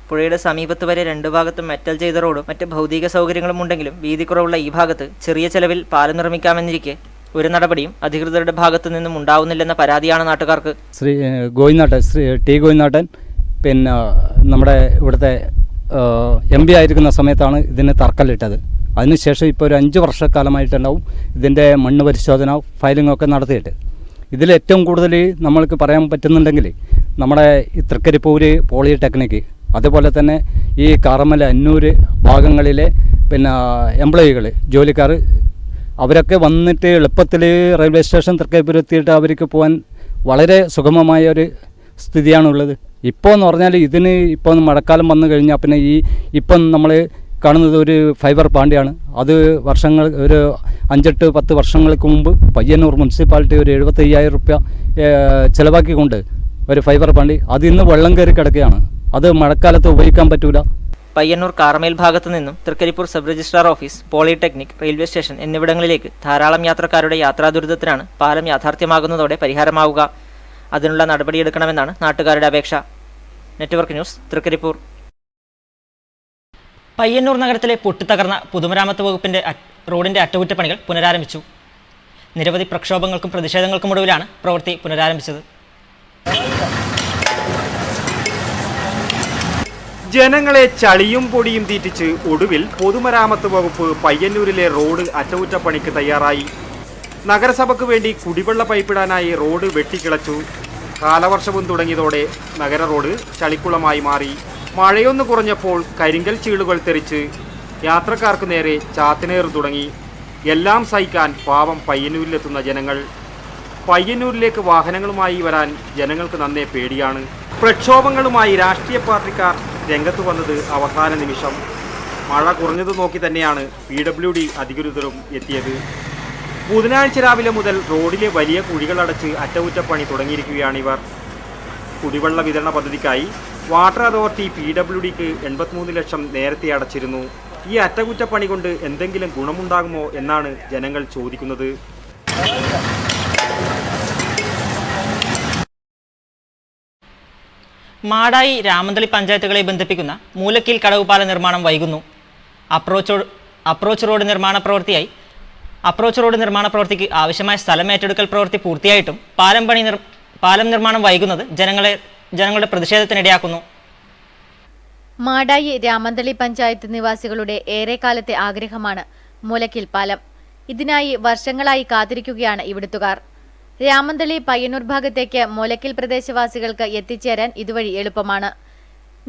പുഴയുടെ സമീപത്ത് വരെ 2 ഭാഗത്തും മെറ്റൽ ചെയ്ത റോഡും മറ്റ് ഭൗതിക സൗകര്യങ്ങളും ഉണ്ടെങ്കിലും വീതിക്കുറവുള്ള ഈ ഭാഗത്ത് ചെറിയ ചെലവിൽ പാലം നിർമ്മിക്കാമെന്നിരിക്കെ ഒരു നടപടിയും അധികൃതരുടെ ഭാഗത്തു നിന്നും ഉണ്ടാവുന്നില്ലെന്ന പരാതിയാണ് നാട്ടുകാർക്ക്. ശ്രീ T. ഗോവിന്ദൻ പിന്നെ നമ്മുടെ ഇവിടുത്തെ MP ആയിരിക്കുന്ന സമയത്താണ് ഇതിന് തറക്കല്ലിട്ടത്. അതിനുശേഷം ഇപ്പോൾ ഒരു 5 വർഷക്കാലമായിട്ടുണ്ടാവും ഇതിൻ്റെ മണ്ണ് പരിശോധന ഫയലിങ്ങൊക്കെ നടത്തിയിട്ട്. ഇതിലേറ്റവും കൂടുതൽ നമ്മൾക്ക് പറയാൻ പറ്റുന്നുണ്ടെങ്കിൽ നമ്മുടെ ഈ തൃക്കരിപ്പൂർ പോളിടെക്നിക്ക്, അതുപോലെ തന്നെ ഈ കാറമല, അന്നൂർ ഭാഗങ്ങളിലെ പിന്നെ എംപ്ലോയികൾ, ജോലിക്കാർ, അവരൊക്കെ വന്നിട്ട് എളുപ്പത്തിൽ റെയിൽവേ സ്റ്റേഷൻ തൃക്കരിപ്പൂർ എത്തിയിട്ട് അവർക്ക് പോകാൻ വളരെ സുഗമമായ ഒരു സ്ഥിതിയാണുള്ളത്. ഇപ്പോൾ എന്ന് പറഞ്ഞാൽ ഇതിന് ഇപ്പോൾ മഴക്കാലം വന്നു കഴിഞ്ഞാൽ പിന്നെ ഇപ്പം നമ്മൾ കാണുന്നത് ഒരു ഫൈബർ പാണ്ടിയാണ്. അത് ഒരു 5-10 വർഷങ്ങൾക്ക് മുമ്പ് പയ്യന്നൂർ മുനിസിപ്പാലിറ്റി ഒരു 75,000 രൂപ ചിലവാക്കിക്കൊണ്ട് ഒരു ഫൈബർ പാണ്ടി അത് ഇന്ന് വെള്ളം കയറി കിടക്കുകയാണ്. അത് മഴക്കാലത്ത് ഉപയോഗിക്കാൻ പറ്റൂല. പയ്യന്നൂർ കാറമേൽ ഭാഗത്തു നിന്നും Trikaripur sub registrar office, polytechnic, railway station എന്നിവിടങ്ങളിലേക്ക് ധാരാളം യാത്രക്കാരുടെ യാത്രാ ദുരിതത്തിനാണ് പാലം യാഥാർത്ഥ്യമാകുന്നതോടെ പരിഹാരമാവുക. അതിനുള്ള നടപടിയെടുക്കണമെന്നാണ് നാട്ടുകാരുടെ അപേക്ഷ. Network news, Trikaripur. പയ്യന്നൂർ നഗരത്തിലെ പൊട്ടിത്തകർന്ന പൊതുമരാമത്ത് വകുപ്പിന്റെ റോഡിന്റെ അറ്റകുറ്റപ്പണികൾ പുനരാരംഭിച്ചു. നിരവധി പ്രക്ഷോഭങ്ങൾക്കും പ്രതിഷേധങ്ങൾക്കും ഒടുവിലാണ് പ്രവൃത്തി പുനരാരംഭിച്ചത്. ജനങ്ങളെ ചളിയും പൊടിയും തീറ്റിച്ച് ഒടുവിൽ പൊതുമരാമത്ത് വകുപ്പ് പയ്യന്നൂരിലെ റോഡ് അറ്റകുറ്റപ്പണിക്ക് തയ്യാറായി. നഗരസഭയ്ക്ക് വേണ്ടി കുടിവെള്ള പൈപ്പിടാനായി റോഡ് വെട്ടിക്കിളച്ചു. കാലവർഷവും തുടങ്ങിയതോടെ നഗര റോഡ് ചളിക്കുളമായി മാറി. മഴയൊന്നു കുറഞ്ഞപ്പോൾ കരിങ്കൽ ചീളുകൾ തെറിച്ച് യാത്രക്കാർക്ക് നേരെ ചാത്തിനേറ് തുടങ്ങി. എല്ലാം സഹിക്കാൻ പാവം പയ്യന്നൂരിലെത്തുന്ന ജനങ്ങൾ. പയ്യന്നൂരിലേക്ക് വാഹനങ്ങളുമായി വരാൻ ജനങ്ങൾക്ക് നന്നേ പേടിയാണ്. പ്രക്ഷോഭങ്ങളുമായി രാഷ്ട്രീയ പാർട്ടിക്കാർ രംഗത്ത് വന്നത് അവസാന നിമിഷം. മഴ കുറഞ്ഞത് നോക്കി തന്നെയാണ് PWD അധികൃതരും എത്തിയത്. ബുധനാഴ്ച രാവിലെ മുതൽ റോഡിലെ വലിയ കുഴികളടച്ച് അറ്റകുറ്റപ്പണി തുടങ്ങിയിരിക്കുകയാണിവർ. കുടിവെള്ള വിതരണ പദ്ധതിക്കായി വാട്ടർ അതോറിറ്റി PWDക്ക് 83 ലക്ഷം നേരത്തെ അടച്ചിരുന്നു. ഈ അറ്റകുറ്റപ്പണി കൊണ്ട് എന്തെങ്കിലും ഗുണമുണ്ടാകുമോ എന്നാണ് ജനങ്ങൾ ചോദിക്കുന്നത്. മാടായി രാമന്തളി പഞ്ചായത്തുകളെ ബന്ധിപ്പിക്കുന്ന മൂലക്കീൽ കടവുപാല നിർമ്മാണം വൈകുന്നു. അപ്രോച്ച് റോഡ് നിർമ്മാണ പ്രവൃത്തിക്ക് ആവശ്യമായ സ്ഥലം ഏറ്റെടുക്കൽ പ്രവൃത്തി പൂർത്തിയായിട്ടും പാലം നിർമ്മാണം വൈകുന്നത് ജനങ്ങളുടെ പ്രതിഷേധത്തിനിടയാക്കുന്നു. മാടായി രാമന്തളി പഞ്ചായത്ത് നിവാസികളുടെ ഏറെക്കാലത്തെ ആഗ്രഹമാണ് മൂലക്കീൽ പാലം. ഇതിനായി വർഷങ്ങളായി കാത്തിരിക്കുകയാണ് ഇവിടുത്തുകാർ. രാമന്തളി പയ്യന്നൂർ ഭാഗത്തേക്ക് മൂലക്കീൽ പ്രദേശവാസികൾക്ക് എത്തിച്ചേരാൻ ഇതുവഴി എളുപ്പമാണ്.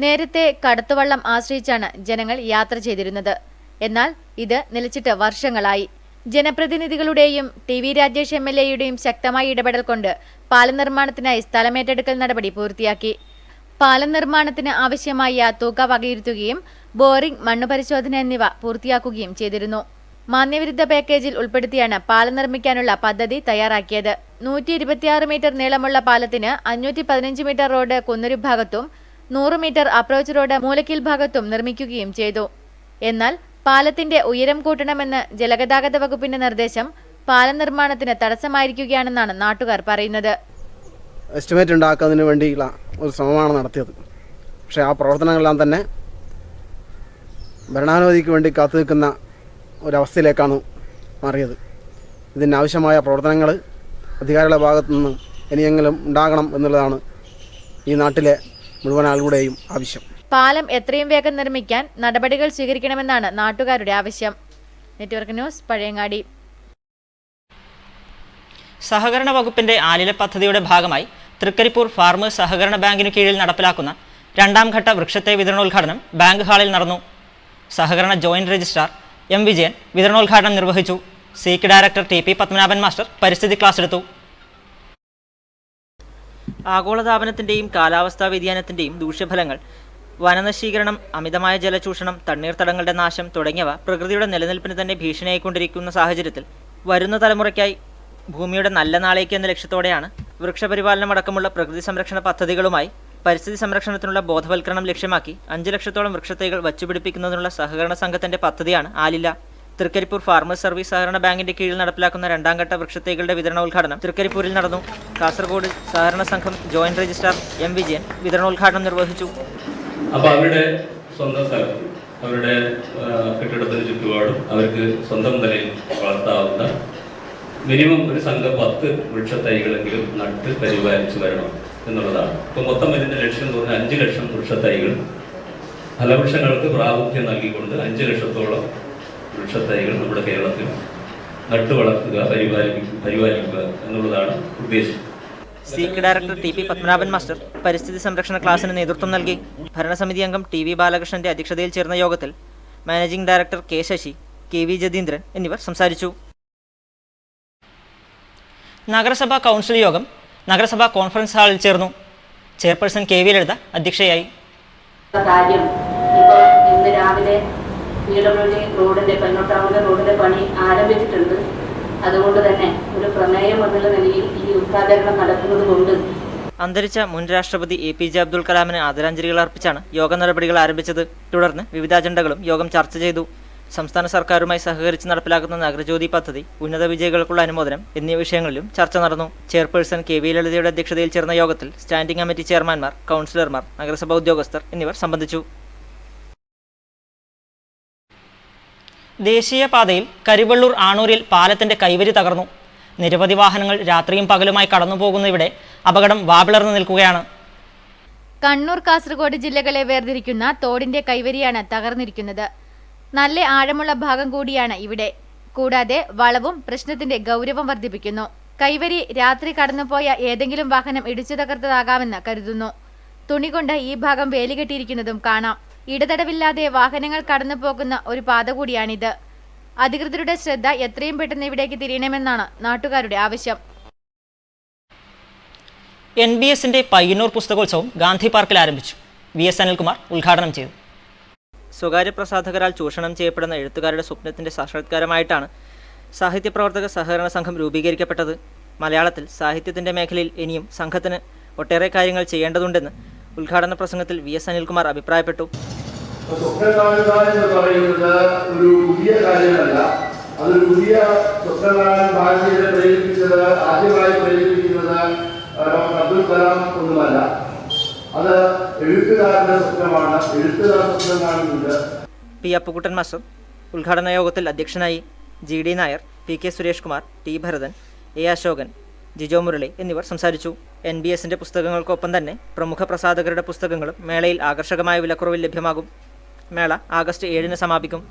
നേരത്തെ കടത്തുവള്ളം ആശ്രയിച്ചാണ് ജനങ്ങൾ യാത്ര ചെയ്തിരുന്നത്. എന്നാൽ ഇത് നിലച്ചിട്ട് വർഷങ്ങളായി. ജനപ്രതിനിധികളുടെയും TV രാജേഷ് MLAയുടെയും ശക്തമായ ഇടപെടൽ കൊണ്ട് പാലം നിർമ്മാണത്തിനായി സ്ഥലമേറ്റെടുക്കൽ നടപടി പൂർത്തിയാക്കി. പാലം നിർമ്മാണത്തിന് ആവശ്യമായ തുക വകയിരുത്തുകയും ബോറിംഗ്, മണ്ണ് പരിശോധന എന്നിവ പൂർത്തിയാക്കുകയും ചെയ്തിരുന്നു. മാന്യവിരുദ്ധ പാക്കേജിൽ ഉൾപ്പെടുത്തിയാണ് പാലം നിർമ്മിക്കാനുള്ള പദ്ധതി തയ്യാറാക്കിയത്. 126 മീറ്റർ നീളമുള്ള പാലത്തിന് 515 മീറ്റർ റോഡ് കുന്നൂർ ഭാഗത്തും 100 മീറ്റർ അപ്രോച്ച് റോഡ് മൂലക്കീൽ ഭാഗത്തും നിർമ്മിക്കുകയും ചെയ്തു. എന്നാൽ പാലത്തിന്റെ ഉയരം കൂട്ടണമെന്ന് ജലഗതാഗത വകുപ്പിന്റെ നിർദ്ദേശം പാലം നിർമ്മാണത്തിന് തടസ്സമായിരിക്കുകയാണെന്നാണ് നാട്ടുകാർ പറയുന്നത്. എസ്റ്റിമേറ്റ് ഉണ്ടാക്കുന്നതിന് വേണ്ടിയുള്ള ഒരു ശ്രമമാണ് നടത്തിയത്. പക്ഷേ ആ പ്രവർത്തനങ്ങളെല്ലാം തന്നെ ഭരണാനുമതിക്ക് വേണ്ടി കാത്തു നിൽക്കുന്ന ഒരവസ്ഥയിലേക്കാണ് മാറിയത്. ഇതിനാവശ്യമായ പ്രവർത്തനങ്ങൾ അധികാരികളുടെ ഭാഗത്തു നിന്ന് ഇനിയെങ്കിലും ഉണ്ടാകണം എന്നുള്ളതാണ് ഈ നാട്ടിലെ മുഴുവൻ ആളുകളുടെയും ആവശ്യം. പാലം എത്രയും വേഗം നിർമ്മിക്കാൻ നടപടികൾ സ്വീകരിക്കണമെന്നാണ് നാട്ടുകാരുടെ ആവശ്യം. Network news, Pazhayangadi. സഹകരണ വകുപ്പിന്റെ ആലില പദ്ധതിയുടെ ഭാഗമായി തൃക്കരിപ്പൂർ ഫാർമേഴ്സ് സഹകരണ ബാങ്കിനു കീഴിൽ നടപ്പിലാക്കുന്ന 2ാം ഘട്ട വൃക്ഷത്തൈ വിതരണോദ്ഘാടനം ബാങ്ക് ഹാളിൽ നടന്നു. സഹകരണ ജോയിന്റ് രജിസ്ട്രാർ M. വിജയൻ വിതരണോദ്ഘാടനം നിർവഹിച്ചു. Seek director TP Padmanabhan master പരിസ്ഥിതി ക്ലാസ് എടുത്തു. ആഗോളതാപനത്തിന്റെയും കാലാവസ്ഥാ വ്യതിയാനത്തിന്റെയും ദൂഷ്യഫലങ്ങൾ, വനനശീകരണം, അമിതമായ ജലചൂഷണം, തണ്ണീർത്തടങ്ങളുടെ നാശം തുടങ്ങിയവ പ്രകൃതിയുടെ നിലനിൽപ്പിന് തന്നെ ഭീഷണിയായിക്കൊണ്ടിരിക്കുന്ന സാഹചര്യത്തിൽ വരുന്ന തലമുറയ്ക്കായി ഭൂമിയുടെ നല്ല നാളേക്ക് എന്ന ലക്ഷ്യത്തോടെയാണ് വൃക്ഷപരിപാലനം അടക്കമുള്ള പ്രകൃതി സംരക്ഷണ പദ്ധതികളുമായി പരിസ്ഥിതി സംരക്ഷണത്തിനുള്ള ബോധവൽക്കരണം ലക്ഷ്യമാക്കി 5 ലക്ഷത്തോളം വൃക്ഷത്തൈകൾ വച്ചുപിടിപ്പിക്കുന്നതിനുള്ള സഹകരണ സംഘത്തിന്റെ പദ്ധതിയാണ് ആലില. തൃക്കരിപ്പൂർ ഫാർമേഴ്സ് സർവീസ് സഹകരണ ബാങ്കിന്റെ കീഴിൽ നടപ്പിലാക്കുന്ന 2ാം ഘട്ട വൃക്ഷത്തൈകളുടെ വിതരണോദ്ഘാടനം തൃക്കരിപ്പൂരിൽ നടന്നു. കാസർഗോഡ് സഹകരണ സംഘം ജോയിന്റ് രജിസ്ട്രാർ M. വിജയൻ വിതരണോദ്ഘാടനം നിർവഹിച്ചു. അപ്പോൾ അവരുടെ സ്വന്തം സ്ഥലം, അവരുടെ കെട്ടിടത്തിന് ചുറ്റുപാടും അവർക്ക് സ്വന്തം നിലയിൽ വളർത്താവുന്ന മിനിമം ഒരു സംഘം 10 വൃക്ഷത്തൈകളെങ്കിലും നട്ട് പരിപാലിച്ചു വരണം എന്നുള്ളതാണ്. ഇപ്പോൾ മൊത്തം വരുന്ന ലക്ഷ്യം എന്ന് പറഞ്ഞാൽ 5 ലക്ഷം വൃക്ഷത്തൈകൾ. ഫലവൃക്ഷങ്ങൾക്ക് പ്രാമുഖ്യം നൽകിക്കൊണ്ട് 5 ലക്ഷത്തോളം വൃക്ഷത്തൈകൾ നമ്മുടെ കേരളത്തിൽ നട്ടു വളർത്തുക, പരിപാലിക്കുക എന്നുള്ളതാണ് ഉദ്ദേശം. Seek director TP Padmanabhan master പരിസ്ഥിതി സംരക്ഷണ ക്ലാസിന് നേതൃത്വം നൽകി. ഭരണസമിതി അംഗം TV ബാലകൃഷ്ണന്റെ അധ്യക്ഷതയിൽ ചേർന്ന യോഗത്തിൽ managing director K. Sasi, KV Jatheendran എന്നിവർ സംസാരിച്ചു. നഗരസഭാ കൗൺസിൽ യോഗം നഗരസഭാ കോൺഫറൻസ് ഹാളിൽ ചേർന്നു. ചെയർപേഴ്സൺ KV ലളിത അധ്യക്ഷയായി. ഇന്ന് രാവിലെ PWD റോഡിന്റെ പെണ്ണോട്ടാവുന്ന റോഡിന്റെ പണി ആരംഭിച്ചിട്ടുണ്ട്. അതുകൊണ്ട് തന്നെ ഒരു പ്രമേയം എന്നുള്ള നിലയിൽ ഈ ഉദ്ഘാടനം നടക്കുന്നത് കൊണ്ട് അന്തരിച്ച മുൻ രാഷ്ട്രപതി APJ അബ്ദുൽ കലാമിന് ആദരാഞ്ജലികൾ അർപ്പിച്ചാണ് യോഗ നടപടികൾ ആരംഭിച്ചത്. തുടർന്ന് വിവിധ അജണ്ടകളും യോഗം ചർച്ച ചെയ്തു. സംസ്ഥാന സർക്കാരുമായി സഹകരിച്ച് നടപ്പിലാക്കുന്ന നഗരജ്യോതി പദ്ധതി, ഉന്നത വിജയികൾക്കുള്ള അനുമോദനം എന്നീ വിഷയങ്ങളിലും ചർച്ച നടന്നു. ചെയർപേഴ്സൺ KV ലളിതയുടെ അധ്യക്ഷതയിൽ ചേർന്ന യോഗത്തിൽ സ്റ്റാൻഡിംഗ് കമ്മിറ്റി ചെയർമാൻമാർ, കൗൺസിലർമാർ, നഗരസഭാ ഉദ്യോഗസ്ഥർ എന്നിവർ സംബന്ധിച്ചു. ദേശീയപാതയിൽ കരിവള്ളൂർ ആണൂരിൽ പാലത്തിന്റെ കൈവരി തകർന്നു. നിരവധി വാഹനങ്ങൾ രാത്രിയും പകലുമായി കടന്നുപോകുന്ന ഇവിടെ അപകടം വാപിളർന്നു നിൽക്കുകയാണ്. കണ്ണൂർ, കാസർഗോഡ് ജില്ലകളെ വേർതിരിക്കുന്ന തോടിന്റെ കൈവരിയാണ് തകർന്നിരിക്കുന്നത്. നല്ല ആഴമുള്ള ഭാഗം കൂടിയാണ് ഇവിടെ. കൂടാതെ വളവും പ്രശ്നത്തിന്റെ ഗൗരവം വർദ്ധിപ്പിക്കുന്നു. കൈവരി രാത്രി കടന്നുപോയ ഏതെങ്കിലും വാഹനം ഇടിച്ചു തകർത്തതാകാമെന്ന് കരുതുന്നു. തുണി കൊണ്ട് ഈ ഭാഗം വേലികെട്ടിയിരിക്കുന്നതും കാണാം. ഇടതടവില്ലാതെ വാഹനങ്ങൾ കടന്നു പോകുന്ന ഒരു പാത കൂടിയാണിത്. അധികൃതരുടെ ശ്രദ്ധ എത്രയും പെട്ടെന്ന് ഇവിടേക്ക് തിരിയണമെന്നാണ് നാട്ടുകാരുടെ ആവശ്യം. NBSന്റെ പയ്യന്നൂർ പുസ്തകോത്സവം ഗാന്ധി പാർക്കിൽ ആരംഭിച്ചു. VS അനിൽകുമാർ ഉദ്ഘാടനം ചെയ്തു. സ്വകാര്യ പ്രസാധകരാൽ ചൂഷണം ചെയ്യപ്പെടുന്ന എഴുത്തുകാരുടെ സ്വപ്നത്തിന്റെ സാക്ഷാത്കാരമായിട്ടാണ് സാഹിത്യപ്രവർത്തക സഹകരണ സംഘം രൂപീകരിക്കപ്പെട്ടത്. മലയാളത്തിൽ സാഹിത്യത്തിന്റെ മേഖലയിൽ ഇനിയും സംഘത്തിന് ഒട്ടേറെ കാര്യങ്ങൾ ചെയ്യേണ്ടതുണ്ടെന്ന് ഉദ്ഘാടന പ്രസംഗത്തിൽ VS അനിൽകുമാർ അഭിപ്രായപ്പെട്ടു. ഒരു പുതിയ കാര്യമല്ല, അതൊരു പുതിയ സ്വപ്നങ്ങളാണ് ഭാരതീയരെ പ്രേരിപ്പിച്ചത്. ആദ്യമായി പ്രേരിപ്പിക്കുന്നത് ഡോക്ടർ അബ്ദുൽ കലാം ഒന്നുമല്ല, അത് എഴുത്തുകാരുടെ സ്വപ്നമാണ്. എഴുത്തുകാർ സ്വപ്നം കാണുന്നുണ്ട്. P. അപ്പുകുട്ടൻ മാസ്റ്റർ ഉദ്ഘാടന യോഗത്തിൽ അധ്യക്ഷനായി. GD Nair, PK Suresh Kumar, T. Bharathan, A. Ashokan, Jijo Murali എന്നിവർ സംസാരിച്ചു. NBSന്റെ പുസ്തകങ്ങൾക്കൊപ്പം തന്നെ പ്രമുഖ പ്രസാധകരുടെ പുസ്തകങ്ങളും മേളയിൽ ആകർഷകമായ വിലക്കുറവിൽ ലഭ്യമാകും. മേള ആഗസ്റ്റ് 7 സമാപിക്കും.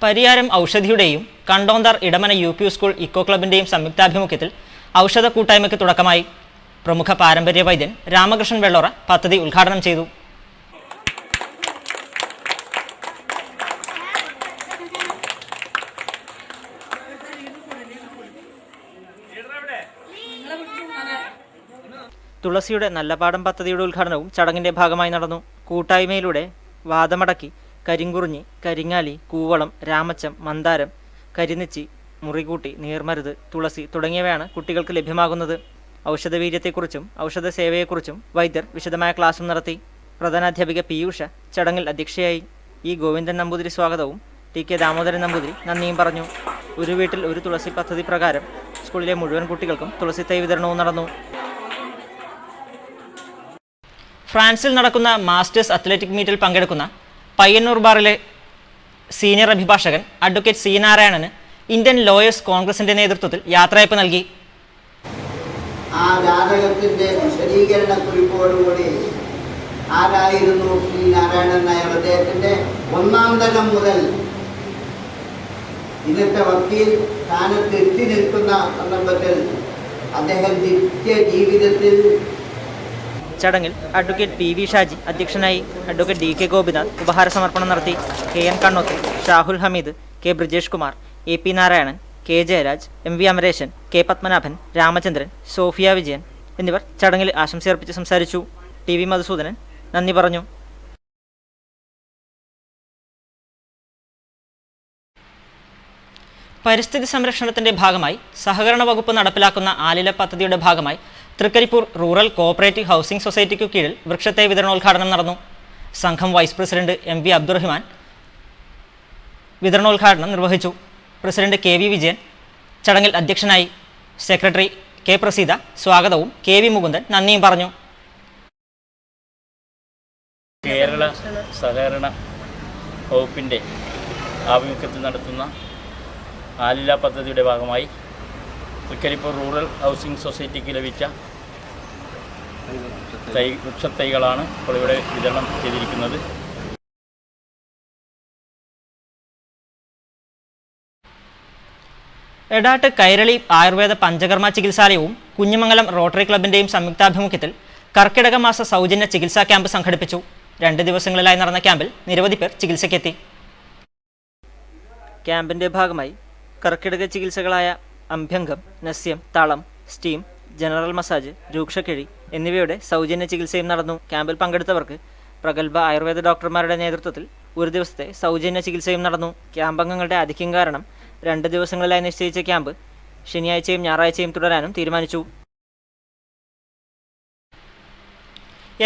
പരിയാരം ഔഷധിയുടെയും Kandonthar Edamana UP school eco ക്ലബിന്റെയും സംയുക്താഭിമുഖ്യത്തിൽ ഔഷധ കൂട്ടായ്മയ്ക്ക് തുടക്കമായി. പ്രമുഖ പാരമ്പര്യ വൈദ്യൻ രാമകൃഷ്ണൻ വെള്ളോറ പദ്ധതി ഉദ്ഘാടനം ചെയ്തു. തുളസിയുടെ നല്ലപാടം പദ്ധതിയുടെ ഉദ്ഘാടനവും ചടങ്ങിന്റെ ഭാഗമായി നടന്നു. കൂട്ടായ്മയിലൂടെ വാദമടക്കി, കരിങ്കുറിഞ്ഞി, കരിങ്ങാലി, കൂവളം, രാമച്ചം, മന്ദാരം, കരിനെച്ചി, മുറികൂട്ടി, നീർമരുത്, തുളസി തുടങ്ങിയവയാണ് കുട്ടികൾക്ക് ലഭ്യമാകുന്നത്. ഔഷധവീര്യത്തെക്കുറിച്ചും ഔഷധ സേവയെക്കുറിച്ചും വൈദ്യർ വിശദമായ ക്ലാസും നടത്തി. പ്രധാനാധ്യാപിക പീയൂഷ ചടങ്ങിൽ അധ്യക്ഷയായി. E. ഗോവിന്ദൻ നമ്പൂതിരി സ്വാഗതവും TK ദാമോദരൻ നമ്പൂതിരി നന്ദിയും പറഞ്ഞു. ഒരു വീട്ടിൽ ഒരു തുളസി പദ്ധതി പ്രകാരം സ്കൂളിലെ മുഴുവൻ കുട്ടികൾക്കും തുളസി തൈ വിതരണവും നടന്നു. ഫ്രാൻസിൽ നടക്കുന്ന മാസ്റ്റേഴ്സ് അത്ലറ്റിക് മീറ്റിൽ പങ്കെടുക്കുന്ന പയ്യന്നൂർ ബാറിലെ സീനിയർ അഭിഭാഷകൻ അഡ്വക്കേറ്റ് C. നാരായണന് ഇന്ത്യൻ ലോയേഴ്സ് കോൺഗ്രസിന്റെ നേതൃത്വത്തിൽ യാത്രയയപ്പ് നൽകി. ആ ജാതകത്തിന്റെ വിശദീകരണക്കുറിപ്പോടുകൂടി ആരായിരുന്നു C. നാരായണൻ നായർ, അദ്ദേഹത്തിന്റെ ഒന്നാം തരം മുതൽ ഇന്നത്തെ വക്കീൽ സ്ഥാനത്ത് എത്തി നിൽക്കുന്ന സന്ദർഭത്തിൽ അദ്ദേഹം നിത്യ ജീവിതത്തിൽ. ചടങ്ങിൽ അഡ്വക്കേറ്റ് PV ഷാജി അധ്യക്ഷനായി. അഡ്വക്കേറ്റ് DK ഗോപിനാഥ് ഉപഹാര സമർപ്പണം നടത്തി. KN Kannoth, Shahul Hameed, K. Brijesh Kumar, AP Narayanan, K. Jayaraj, MV Amareshan, K. Padmanabhan, Ramachandran, Sophia Vijayan എന്നിവർ ചടങ്ങിൽ ആശംസയർപ്പിച്ച് സംസാരിച്ചു. TV മധുസൂദനൻ നന്ദി പറഞ്ഞു. പരിസ്ഥിതി സംരക്ഷണത്തിന്റെ ഭാഗമായി സഹകരണ വകുപ്പ് നടപ്പിലാക്കുന്ന ആലില പദ്ധതിയുടെ ഭാഗമായി തൃക്കരിപ്പൂർ റൂറൽ കോഓപ്പറേറ്റീവ് ഹൗസിംഗ് സൊസൈറ്റിക്കു കീഴിൽ വൃക്ഷത്തൈ വിതരണോദ്ഘാടനം നടന്നു. സംഘം വൈസ് പ്രസിഡന്റ് MV അബ്ദുറഹിമാൻ വിതരണോദ്ഘാടനം നിർവഹിച്ചു. പ്രസിഡന്റ് KV വിജയൻ ചടങ്ങിൽ അധ്യക്ഷനായി. Secretary K. പ്രസീത സ്വാഗതവും KV മുകുന്ദൻ നന്ദിയും പറഞ്ഞു. കേരള സഹകരണ വകുപ്പിൻ്റെ ആഭിമുഖ്യത്തിൽ നടത്തുന്ന ആലില പദ്ധതിയുടെ ഭാഗമായി തൃക്കരിപ്പൂർ റൂറൽ ഹൗസിംഗ് സൊസൈറ്റിക്ക് ലഭിച്ച വൃക്ഷത്തൈകളാണ് ഇപ്പോൾ ഇവിടെ വിതരണം ചെയ്തിരിക്കുന്നത്. എടാട്ട് കൈരളി ആയുർവേദ പഞ്ചകർമ്മ ചികിത്സാലയവും കുഞ്ഞിമംഗലം റോട്ടറി ക്ലബിന്റെയും സംയുക്താഭിമുഖ്യത്തിൽ കർക്കിടക മാസ സൗജന്യ ചികിത്സാ ക്യാമ്പ് സംഘടിപ്പിച്ചു. 2 ദിവസങ്ങളിലായി നടന്ന ക്യാമ്പിൽ നിരവധി പേർ ചികിത്സയ്ക്കെത്തി. ക്യാമ്പിന്റെ ഭാഗമായി കർക്കിടക ചികിത്സകളായ അഭ്യംഗം, നസ്യം, തളം, സ്റ്റീം, ജനറൽ മസാജ്, രൂക്ഷക്കിഴി എന്നിവയുടെ സൗജന്യ ചികിത്സയും നടന്നു. ക്യാമ്പിൽ പങ്കെടുത്തവർക്ക് പ്രഗത്ഭ ആയുർവേദ ഡോക്ടർമാരുടെ നേതൃത്വത്തിൽ ഒരു ദിവസത്തെ സൗജന്യ ചികിത്സയും നടന്നു. ക്യാമ്പംഗങ്ങളുടെ ആധിക്യം കാരണം 2 ദിവസങ്ങളിലായി നിശ്ചയിച്ച ക്യാമ്പ് ശനിയാഴ്ചയും ഞായറാഴ്ചയും തുടരാനും തീരുമാനിച്ചു.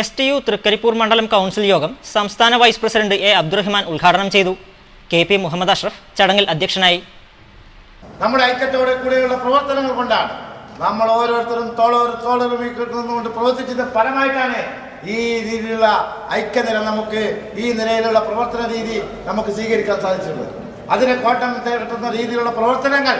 STU തൃക്കരിപ്പൂർ മണ്ഡലം കൗൺസിൽ യോഗം സംസ്ഥാന വൈസ് പ്രസിഡന്റ് A. അബ്ദുറഹിമാൻ ഉദ്ഘാടനം ചെയ്തു. KP മുഹമ്മദ് അഷ്റഫ് ചടങ്ങിൽ അധ്യക്ഷനായി. നമ്മുടെ ഐക്യത്തോടെ കൂടെയുള്ള പ്രവർത്തനങ്ങൾ കൊണ്ടാണ് നമ്മൾ ഓരോരുത്തരും തോളറുമിക്കൊണ്ട് പ്രവർത്തിച്ചത് ഫലമായിട്ടാണ് ഈ രീതിയിലുള്ള ഐക്യനില നമുക്ക് ഈ നിലയിലുള്ള പ്രവർത്തന രീതി നമുക്ക് സ്വീകരിക്കാൻ സാധിച്ചിട്ടുള്ളത്. അതിനെ കോട്ടം തേടുന്ന രീതിയിലുള്ള പ്രവർത്തനങ്ങൾ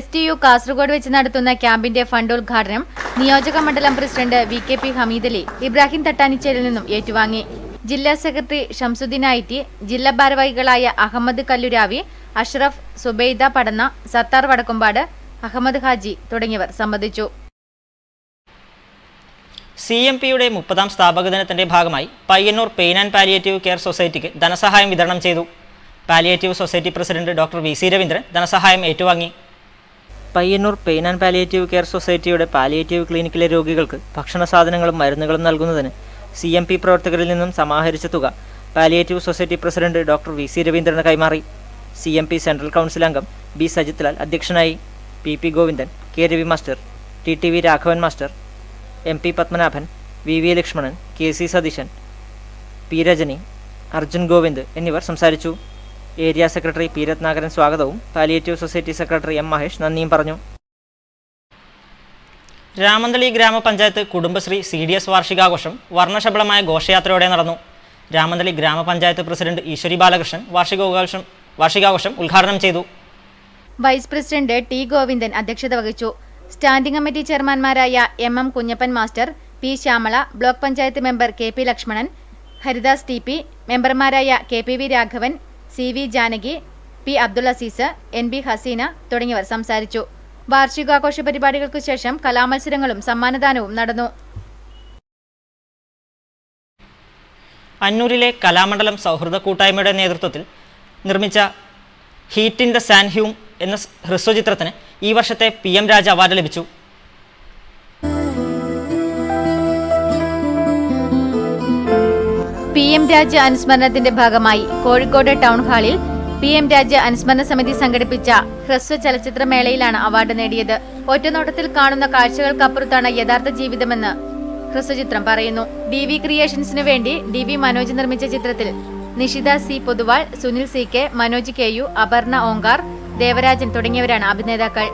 STU കാസർഗോഡ് വെച്ച് നടത്തുന്ന ക്യാമ്പിന്റെ ഫണ്ട് ഉദ്ഘാടനം നിയോജക മണ്ഡലം പ്രസിഡന്റ് VKP ഹമീദലി ഇബ്രാഹിം തട്ടാനിച്ചേരിൽ നിന്നും ഏറ്റുവാങ്ങി. ജില്ലാ സെക്രട്ടറി ഷംസുദ്ദീൻ ഐറ്റി, ജില്ലാ ഭാരവാഹികളായ അഹമ്മദ് കല്ലുരാവി, അഷ്റഫ്, സുബൈദ പടന്ന, സത്താർ വടക്കുംപാട്, അഹമ്മദ് ഹാജി തുടങ്ങിയവർ സംബന്ധിച്ചു. CMPയുടെ 30ാം സ്ഥാപക ദിനത്തിന്റെ ഭാഗമായി Payyanur pain and palliative care സൊസൈറ്റിക്ക് ധനസഹായം വിതരണം ചെയ്തു. Palliative society president doctor VC Raveendran ധനസഹായം ഏറ്റുവാങ്ങി. Payyanur pain and palliative care സൊസൈറ്റിയുടെ പാലിയേറ്റീവ് ക്ലിനിക്കിലെ രോഗികൾക്ക് ഭക്ഷണ സാധനങ്ങളും മരുന്നുകളും നൽകുന്നതിന് CMP പ്രവർത്തകരിൽ നിന്നും സമാഹരിച്ച തുക palliative society president doctor VC രവീന്ദ്രന് കൈമാറി. CMP സെൻട്രൽ കൗൺസിൽ അംഗം B സജിത് ലാൽ അധ്യക്ഷനായി. PP Govindan, K Ravi master, TTV Raghavan master, MP Padmanabhan, VV Lakshmanan, KC Satheesan, P Rajani, Arjun Govind എന്നിവർ സംസാരിച്ചു. ഏരിയ സെക്രട്ടറി P രത്നാകരൻ സ്വാഗതവും palliative society secretary M Mahesh നന്ദിയും പറഞ്ഞു. രാമന്തളി ഗ്രാമപഞ്ചായത്ത് കുടുംബശ്രീ CDS വാർഷികാഘോഷം വർണ്ണശബളമായ ഘോഷയാത്രയോടെ നടന്നു. രാമന്തളി ഗ്രാമപഞ്ചായത്ത് പ്രസിഡന്റ് ഈശ്വരി ബാലകൃഷ്ണൻ വാർഷികാഘോഷം ഉദ്ഘാടനം ചെയ്തു. വൈസ് പ്രസിഡന്റ് T ഗോവിന്ദൻ അധ്യക്ഷത വഹിച്ചു. സ്റ്റാൻഡിംഗ് കമ്മിറ്റി ചെയർമാൻമാരായ MM Kunhappan master, P Shyamala, block panchayat member KP Lakshmanan, Haridas TP, മെമ്പർമാരായ KPV Raghavan, CV Janaki, P Abdul Azeez, NB Haseena തുടങ്ങിയവർ സംസാരിച്ചു. വാർഷികാഘോഷ പരിപാടികൾക്കു ശേഷം കലാമത്സരങ്ങളും സമ്മാനദാനവും നടന്നു. അന്നൂരിലെ കലാമണ്ഡലം സൗഹൃദ കൂട്ടായ്മയുടെ നേതൃത്വത്തിൽ നിർമ്മിച്ച heat in the sand Hume എന്ന ഹ്രസ്വചിത്രത്തിന് ഈ വർഷത്തെ PM രാജ അവാർഡ് ലഭിച്ചു. PM രാജ അനുസ്മരണത്തിന്റെ ഭാഗമായി കോഴിക്കോട് ടൗൺ ഹാളിൽ PM രാജ അനുസ്മരണ സമിതി സംഘടിപ്പിച്ച ഹ്രസ്വ ചലച്ചിത്രമേളയിലാണ് അവാർഡ് നേടിയത്. ഒറ്റനോട്ടത്തിൽ കാണുന്ന കാഴ്ചകൾക്കപ്പുറത്താണ് യഥാർത്ഥ ജീവിതമെന്ന് ഹ്രസ്വചിത്രം പറയുന്നു. DV ക്രിയേഷൻസിനു വേണ്ടി DV മനോജ് നിർമ്മിച്ച ചിത്രത്തിൽ Nishitha C Poduval, Sunil CK, Manoj KU, Aparna Omkar, Devarajan തുടങ്ങിയവരാണ് അഭിനേതാക്കൾ.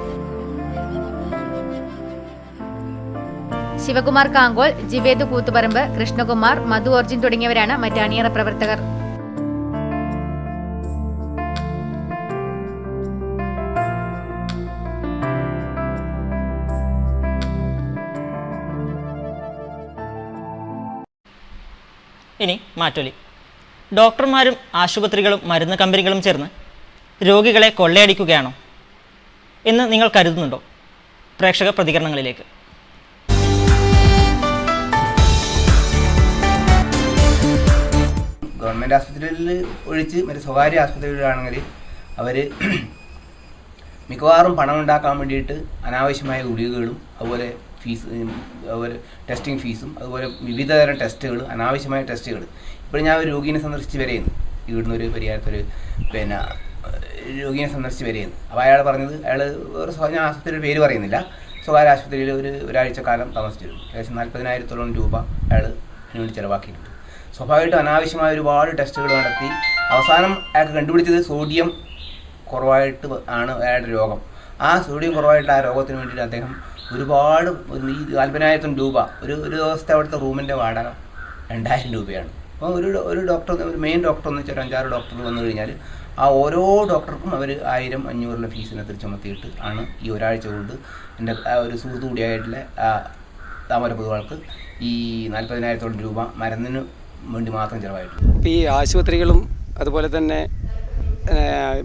ശിവകുമാർ കാങ്കോൾ, ജിവേദ് കൂത്തുപറമ്പ്, കൃഷ്ണകുമാർ, മധു അർജുൻ തുടങ്ങിയവരാണ് മറ്റ് അണിയറ പ്രവർത്തകർ. ഇനി മാറ്റൊലി. ഡോക്ടർമാരും ആശുപത്രികളും മരുന്ന് കമ്പനികളും ചേർന്ന് രോഗികളെ കൊള്ളയടിക്കുകയാണോ എന്ന് നിങ്ങൾ കരുതുന്നുണ്ടോ? പ്രേക്ഷക പ്രതികരണങ്ങളിലേക്ക്. ഗവൺമെൻറ് ആശുപത്രികളിൽ ഒഴിച്ച് മറ്റു സ്വകാര്യ ആശുപത്രികളിലാണെങ്കിൽ അവർ മിക്കവാറും പണം ഉണ്ടാക്കാൻ വേണ്ടിയിട്ട് അനാവശ്യമായ ഗുളികകളും അതുപോലെ അതുപോലെ ടെസ്റ്റിംഗ് ഫീസും അതുപോലെ വിവിധതരം ടെസ്റ്റുകൾ, അനാവശ്യമായ ടെസ്റ്റുകൾ. ഇപ്പോൾ ഞാൻ ഒരു രോഗീനെ സന്ദർശിച്ച് വരെയുന്നു, ഇവിടുന്ന് ഒരു പരിഹാരത്തൊരു രോഗീനെ സന്ദർശിച്ച് വരെയുന്നു. അപ്പോൾ അയാൾ പറഞ്ഞത്, അയാൾ ഒരു ഞാൻ ആശുപത്രിയുടെ പേര് പറയുന്നില്ല, സ്വകാര്യ ആശുപത്രിയിൽ ഒരാഴ്ച കാലം താമസിച്ചിരുന്നു. ഏകദേശം 40,000-ഓളം രൂപ അയാൾ അതിന് വേണ്ടി ചിലവാക്കിയിട്ടുണ്ട്. സ്വാഭാവികമായിട്ടും അനാവശ്യമായ ഒരുപാട് ടെസ്റ്റുകൾ നടത്തി അവസാനം അയാൾക്ക് കണ്ടുപിടിച്ചത് സോഡിയം കുറവായിട്ട് ആണ് അയാളുടെ രോഗം. ആ സോഡിയം കുറവായിട്ട് ആ രോഗത്തിന് വേണ്ടിയിട്ട് അദ്ദേഹം ഒരുപാട് ഈ 40,000 രൂപ ഒരു ദിവസത്തെ അവിടുത്തെ റൂമിൻ്റെ വാടക 2,000 രൂപയാണ്. അപ്പോൾ ഒരു ഡോക്ടർ, ഒരു മെയിൻ ഡോക്ടർ എന്ന് വെച്ചാൽ 5-6 ഡോക്ടർ വന്നു കഴിഞ്ഞാൽ ആ ഓരോ ഡോക്ടർക്കും അവർ 1,000-500 ഫീസിനകത്ത് ചുമത്തിയിട്ട് ആണ് ഈ ഒരാഴ്ച കൊണ്ട് എൻ്റെ ഒരു സുഹൃത്തു കൂടിയായിട്ടുള്ള താമര പൊതുവാൾക്ക് ഈ 40,000-ഓളം രൂപ മരുന്നിന് വേണ്ടി മാത്രം ചിലവായിട്ടുണ്ട്. ഇപ്പോൾ ഈ ആശുപത്രികളും അതുപോലെ തന്നെ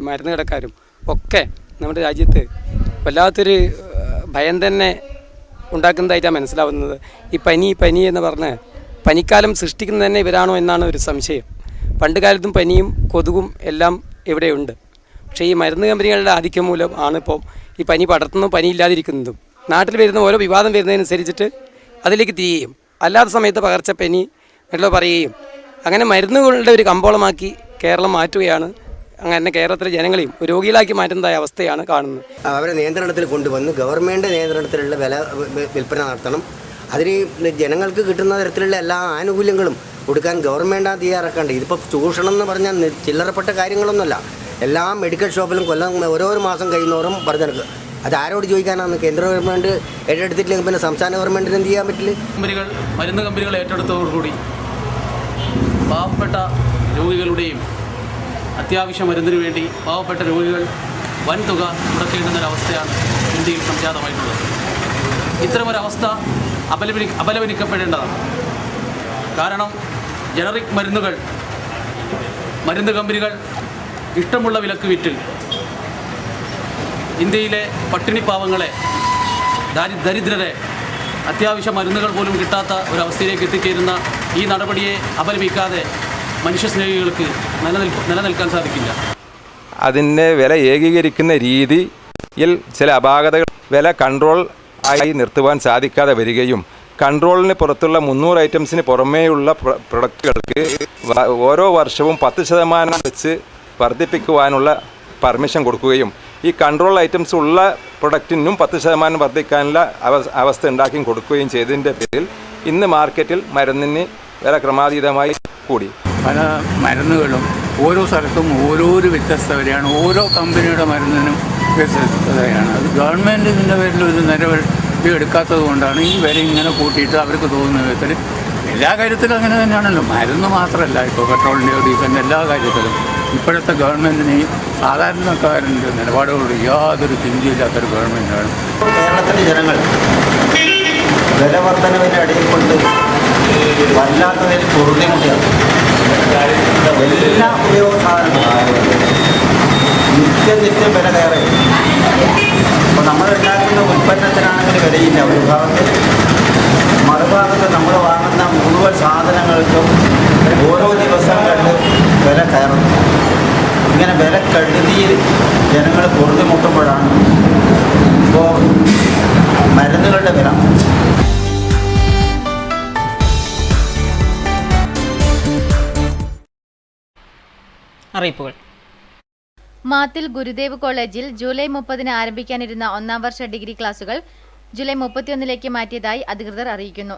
മരുന്ന് കടക്കാരും ഒക്കെ നമ്മുടെ രാജ്യത്ത് വല്ലാത്തൊരു ഭയം തന്നെ ഉണ്ടാക്കുന്നതായിട്ടാണ് മനസ്സിലാവുന്നത്. ഈ പനി എന്ന് പറഞ്ഞ് പനിക്കാലം സൃഷ്ടിക്കുന്നത് തന്നെ ഇവരാണോ എന്നാണ് ഒരു സംശയം. പണ്ട് കാലത്തും പനിയും കൊതുകും എല്ലാം ഇവിടെയുണ്ട്. പക്ഷേ ഈ മരുന്ന് കമ്പനികളുടെ ആധിക്യം മൂലം ആണിപ്പോൾ ഈ പനി പടർത്തുന്നതും പനിയില്ലാതിരിക്കുന്നതും. നാട്ടിൽ വരുന്ന ഓരോ വിവാദം വരുന്നതിനനുസരിച്ചിട്ട് അതിലേക്ക് തിരിയുകയും അല്ലാത്ത സമയത്ത് പകർച്ചപ്പനി എല്ലാം പറയുകയും അങ്ങനെ മരുന്നുകളുടെ ഒരു കമ്പോളമാക്കി കേരളം മാറ്റുകയാണ്. അങ്ങനെ കേരളത്തിലെ ജനങ്ങളെയും രോഗികളാക്കി മാറ്റുന്നതായ അവസ്ഥയാണ് കാണുന്നത്. അവരെ നിയന്ത്രണത്തിൽ കൊണ്ടുവന്ന് ഗവൺമെൻറ് നിയന്ത്രണത്തിലുള്ള വിൽപ്പന നടത്തണം. അതിന് ജനങ്ങൾക്ക് കിട്ടുന്ന തരത്തിലുള്ള എല്ലാ ആനുകൂല്യങ്ങളും കൊടുക്കാൻ ഗവൺമെൻറ്റാണ് തയ്യാറാക്കേണ്ടത്. ഇതിപ്പോൾ ചൂഷണം എന്ന് പറഞ്ഞാൽ ചില്ലറപ്പെട്ട കാര്യങ്ങളൊന്നുമല്ല. എല്ലാ മെഡിക്കൽ ഷോപ്പിലും ഓരോ മാസം കഴിയുന്നോറും വർദ്ധനക്ക് അത് ആരോട് ചോദിക്കാനാണ്? കേന്ദ്ര ഗവൺമെൻറ് ഏറ്റെടുത്തിട്ടില്ലെങ്കിൽ പിന്നെ സംസ്ഥാന ഗവൺമെൻറ്റിന് എന്ത് ചെയ്യാൻ പറ്റില്ല? മരുന്ന് കമ്പനികൾ ഏറ്റെടുത്തതോടുകൂടി പാവപ്പെട്ട രോഗികളുടെയും അത്യാവശ്യ മരുന്നിനു വേണ്ടി പാവപ്പെട്ട രോഗികൾ വൻതുക മുടക്കേണ്ടുന്നൊരവസ്ഥയാണ് ഇന്ത്യയിൽ സംജാതമായിട്ടുള്ളത്. ഇത്തരമൊരവസ്ഥ അപലപനിക്കപ്പെടേണ്ടതാണ്. കാരണം ജനറിക് മരുന്ന് കമ്പനികൾ ഇഷ്ടമുള്ള വിലക്ക് വിറ്റ് ഇന്ത്യയിലെ പട്ടിണി പാവങ്ങളെ, ദരിദ്രരെ അത്യാവശ്യ മരുന്നുകൾ പോലും കിട്ടാത്ത ഒരവസ്ഥയിലേക്ക് എത്തിച്ചേരുന്ന ഈ നടപടിയെ അപലപിക്കാതെ മനുഷ്യസ്നേഹികൾക്ക് നിലനിൽക്കാൻ സാധിക്കില്ല. അതിൻ്റെ വില ഏകീകരിക്കുന്ന രീതിയിൽ ചില അപാകതകൾ, വില കൺട്രോൾ ആയി നിർത്തുവാൻ സാധിക്കാതെ വരികയും കൺട്രോളിന് പുറത്തുള്ള 300 ഐറ്റംസിന് പുറമേയുള്ള പ്രൊഡക്റ്റുകൾക്ക് ഓരോ വർഷവും 10% വെച്ച് വർദ്ധിപ്പിക്കുവാനുള്ള പെർമിഷൻ കൊടുക്കുകയും ഈ കൺട്രോൾ ഐറ്റംസ് ഉള്ള പ്രൊഡക്റ്റിനും 10% വർദ്ധിക്കാനുള്ള അവസ്ഥ ഉണ്ടാക്കി കൊടുക്കുകയും ചെയ്തതിൻ്റെ പേരിൽ ഇന്ന് മാർക്കറ്റിൽ മരുന്നിന് വില ക്രമാതീതമായി കൂടി. പല മരുന്നുകളും ഓരോ സ്ഥലത്തും ഓരോരു വ്യത്യസ്ത വിലയാണ്. ഓരോ കമ്പനിയുടെ മരുന്നിനും വ്യത്യസ്തതയാണ്. അത് ഗവൺമെൻറ് ഇതിൻ്റെ പേരിൽ ഒരു നിലവിളി എടുക്കാത്തത് കൊണ്ടാണ് ഈ വില ഇങ്ങനെ കൂട്ടിയിട്ട് അവർക്ക് തോന്നുന്ന വിധത്തിൽ. എല്ലാ കാര്യത്തിലും അങ്ങനെ തന്നെയാണല്ലോ. മരുന്ന് മാത്രമല്ല, ഇപ്പോൾ പെട്രോളിൻ്റെയോ ഡീസലിൻ്റെ എല്ലാ കാര്യത്തിലും ഇപ്പോഴത്തെ ഗവൺമെൻറ്റിനെയും സാധാരണക്കാരൻ്റെ നിലപാടുകളോട് യാതൊരു ചിന്തയില്ലാത്തൊരു ഗവൺമെൻറ്റാണ്. കേരളത്തിലെ ജനങ്ങൾ വില വർധനവിൻ്റെ അടിയിൽ കൊണ്ട് വല്ലാത്തതിൽ പൊറുതിമുട്ടിയാണ്. എല്ലാ ഉപയോഗ സാധനങ്ങളും നിത്യം വില കയറി. അപ്പോൾ നമ്മളുണ്ടാക്കുന്ന ഉൽപ്പന്നത്തിനാണെങ്കിൽ വിലയില്ല ഒരു ഭാഗത്ത്, മറുഭാഗത്ത് നമ്മൾ വാങ്ങുന്ന മുഴുവൻ സാധനങ്ങൾക്കും ഓരോ ദിവസം കണ്ട് വില കയറുന്നു. ഇങ്ങനെ വില കഴുതിയിൽ ജനങ്ങൾ പൊറുതിമുട്ടുമ്പോഴാണ് ഇപ്പോൾ മരുന്നുകളുടെ വില. അറിയിപ്പുകൾ. മാത്തിൽ ഗുരുദേവ് കോളേജിൽ ജൂലൈ 30 ആരംഭിക്കാനിരുന്ന 1ാം വർഷ ഡിഗ്രി ക്ലാസുകൾ ജൂലൈ 31 മാറ്റിയതായി അധികൃതർ അറിയിക്കുന്നു.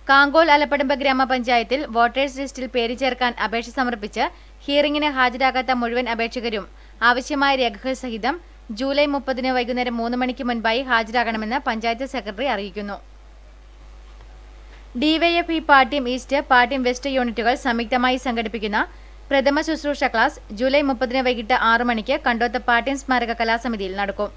കാങ്കോൽ അലപ്പടമ്പ് ഗ്രാമപഞ്ചായത്തിൽ വോട്ടേഴ്സ് ലിസ്റ്റിൽ പേര് ചേർക്കാൻ അപേക്ഷ സമർപ്പിച്ച് ഹിയറിംഗിന് ഹാജരാകാത്ത മുഴുവൻ അപേക്ഷകരും ആവശ്യമായ രേഖകൾ സഹിതം ജൂലൈ 30 വൈകുന്നേരം 3 മണിക്ക് മുൻപായി ഹാജരാകണമെന്ന് പഞ്ചായത്ത് സെക്രട്ടറി അറിയിക്കുന്നു. DYFI Pattiam east, Pattiam west യൂണിറ്റുകൾ സംയുക്തമായി സംഘടിപ്പിക്കുന്ന പ്രഥമ ശുശ്രൂഷ ക്ലാസ് ജൂലൈ 30 വൈകിട്ട് 6 മണിക്ക് കണ്ടോത്ത് പാട്യം സ്മാരക കലാസമിതിയിൽ നടക്കും.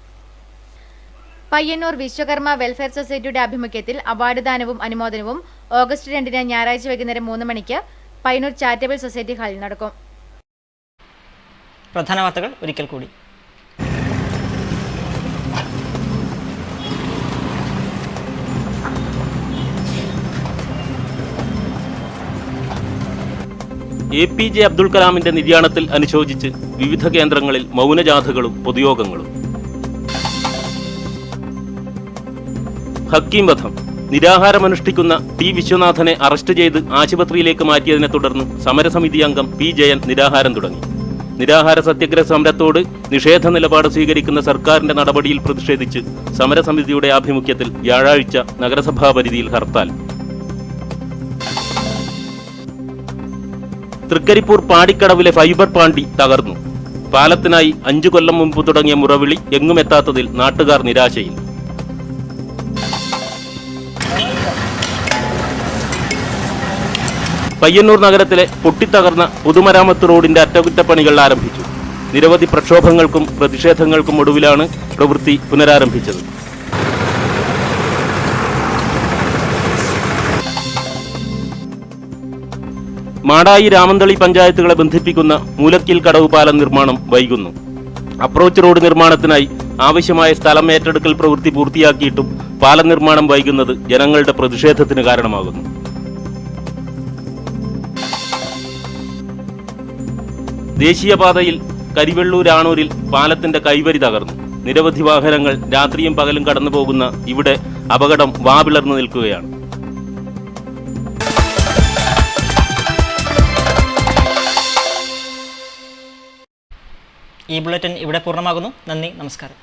പയ്യന്നൂർ വിശ്വകർമ്മ വെൽഫെയർ സൊസൈറ്റിയുടെ ആഭിമുഖ്യത്തിൽ അവാർഡ് ദാനവും അനുമോദനവും ഓഗസ്റ്റ് 2 ഞായറാഴ്ച വൈകുന്നേരം 3 മണിക്ക് പയ്യന്നൂർ ചാരിറ്റബിൾ സൊസൈറ്റി ഹാളിൽ നടക്കും. പ്രധാന വാർത്തകൾ ഒരിക്കൽ കൂടി. APJ അബ്ദുൽ കലാമിന്റെ നിര്യാണത്തിൽ അനുശോചിച്ച് വിവിധ കേന്ദ്രങ്ങളിൽ മൗനജാഥകളും പൊതുയോഗങ്ങളും. ഹക്കീം വധം. നിരാഹാരമനുഷ്ഠിക്കുന്ന ടി വിശ്വനാഥനെ അറസ്റ്റ് ചെയ്ത് ആശുപത്രിയിലേക്ക് മാറ്റിയതിനെ തുടർന്ന് സമരസമിതി അംഗം പി ജയൻ നിരാഹാരം തുടങ്ങി. നിരാഹാര സത്യാഗ്രഹ സമരത്തോട് നിഷേധ നിലപാട് സ്വീകരിക്കുന്ന സർക്കാരിന്റെ നടപടിയിൽ പ്രതിഷേധിച്ച് സമരസമിതിയുടെ ആഭിമുഖ്യത്തിൽ വ്യാഴാഴ്ച നഗരസഭാ പരിധിയിൽ ഹർത്താൽ. തൃക്കരിപ്പൂർ പാടിക്കടവിലെ ഫൈബർ പാണ്ടി തകർന്നു. പാലത്തിനായി 5 കൊല്ലം മുമ്പ് തുടങ്ങിയ മുറവിളി എങ്ങുമെത്താത്തതിൽ നാട്ടുകാർ നിരാശയിൽ. പയ്യന്നൂർ നഗരത്തിലെ പൊട്ടിത്തകർന്ന പൊതുമരാമത്ത് റോഡിന്റെ അറ്റകുറ്റപ്പണികൾ ആരംഭിച്ചു. നിരവധി പ്രക്ഷോഭങ്ങൾക്കും പ്രതിഷേധങ്ങൾക്കും ഒടുവിലാണ് പ്രവൃത്തി പുനരാരംഭിച്ചത്. മാടായി രാമന്തളി പഞ്ചായത്തുകളെ ബന്ധിപ്പിക്കുന്ന മൂലക്കിൽ കടവ് പാലം നിർമ്മാണം വൈകുന്നു. അപ്രോച്ച് റോഡ് നിർമ്മാണത്തിനായി ആവശ്യമായ സ്ഥലം ഏറ്റെടുക്കൽ പ്രവൃത്തി പൂർത്തിയാക്കിയിട്ടും പാലം നിർമ്മാണം വൈകുന്നത് ജനങ്ങളുടെ പ്രതിഷേധത്തിന് കാരണമാകുന്നു. ദേശീയപാതയിൽ കരിവെള്ളൂർ-ആണൂരിൽ പാലത്തിന്റെ കൈവരി തകർന്നു. നിരവധി വാഹനങ്ങൾ രാത്രിയും പകലും കടന്നു പോകുന്ന ഇവിടെ അപകടം വാപിളർന്നു നിൽക്കുകയാണ്. ഈ ബുള്ളറ്റിൻ ഇവിടെ പൂർണ്ണമാകുന്നു. നന്ദി, നമസ്കാരം.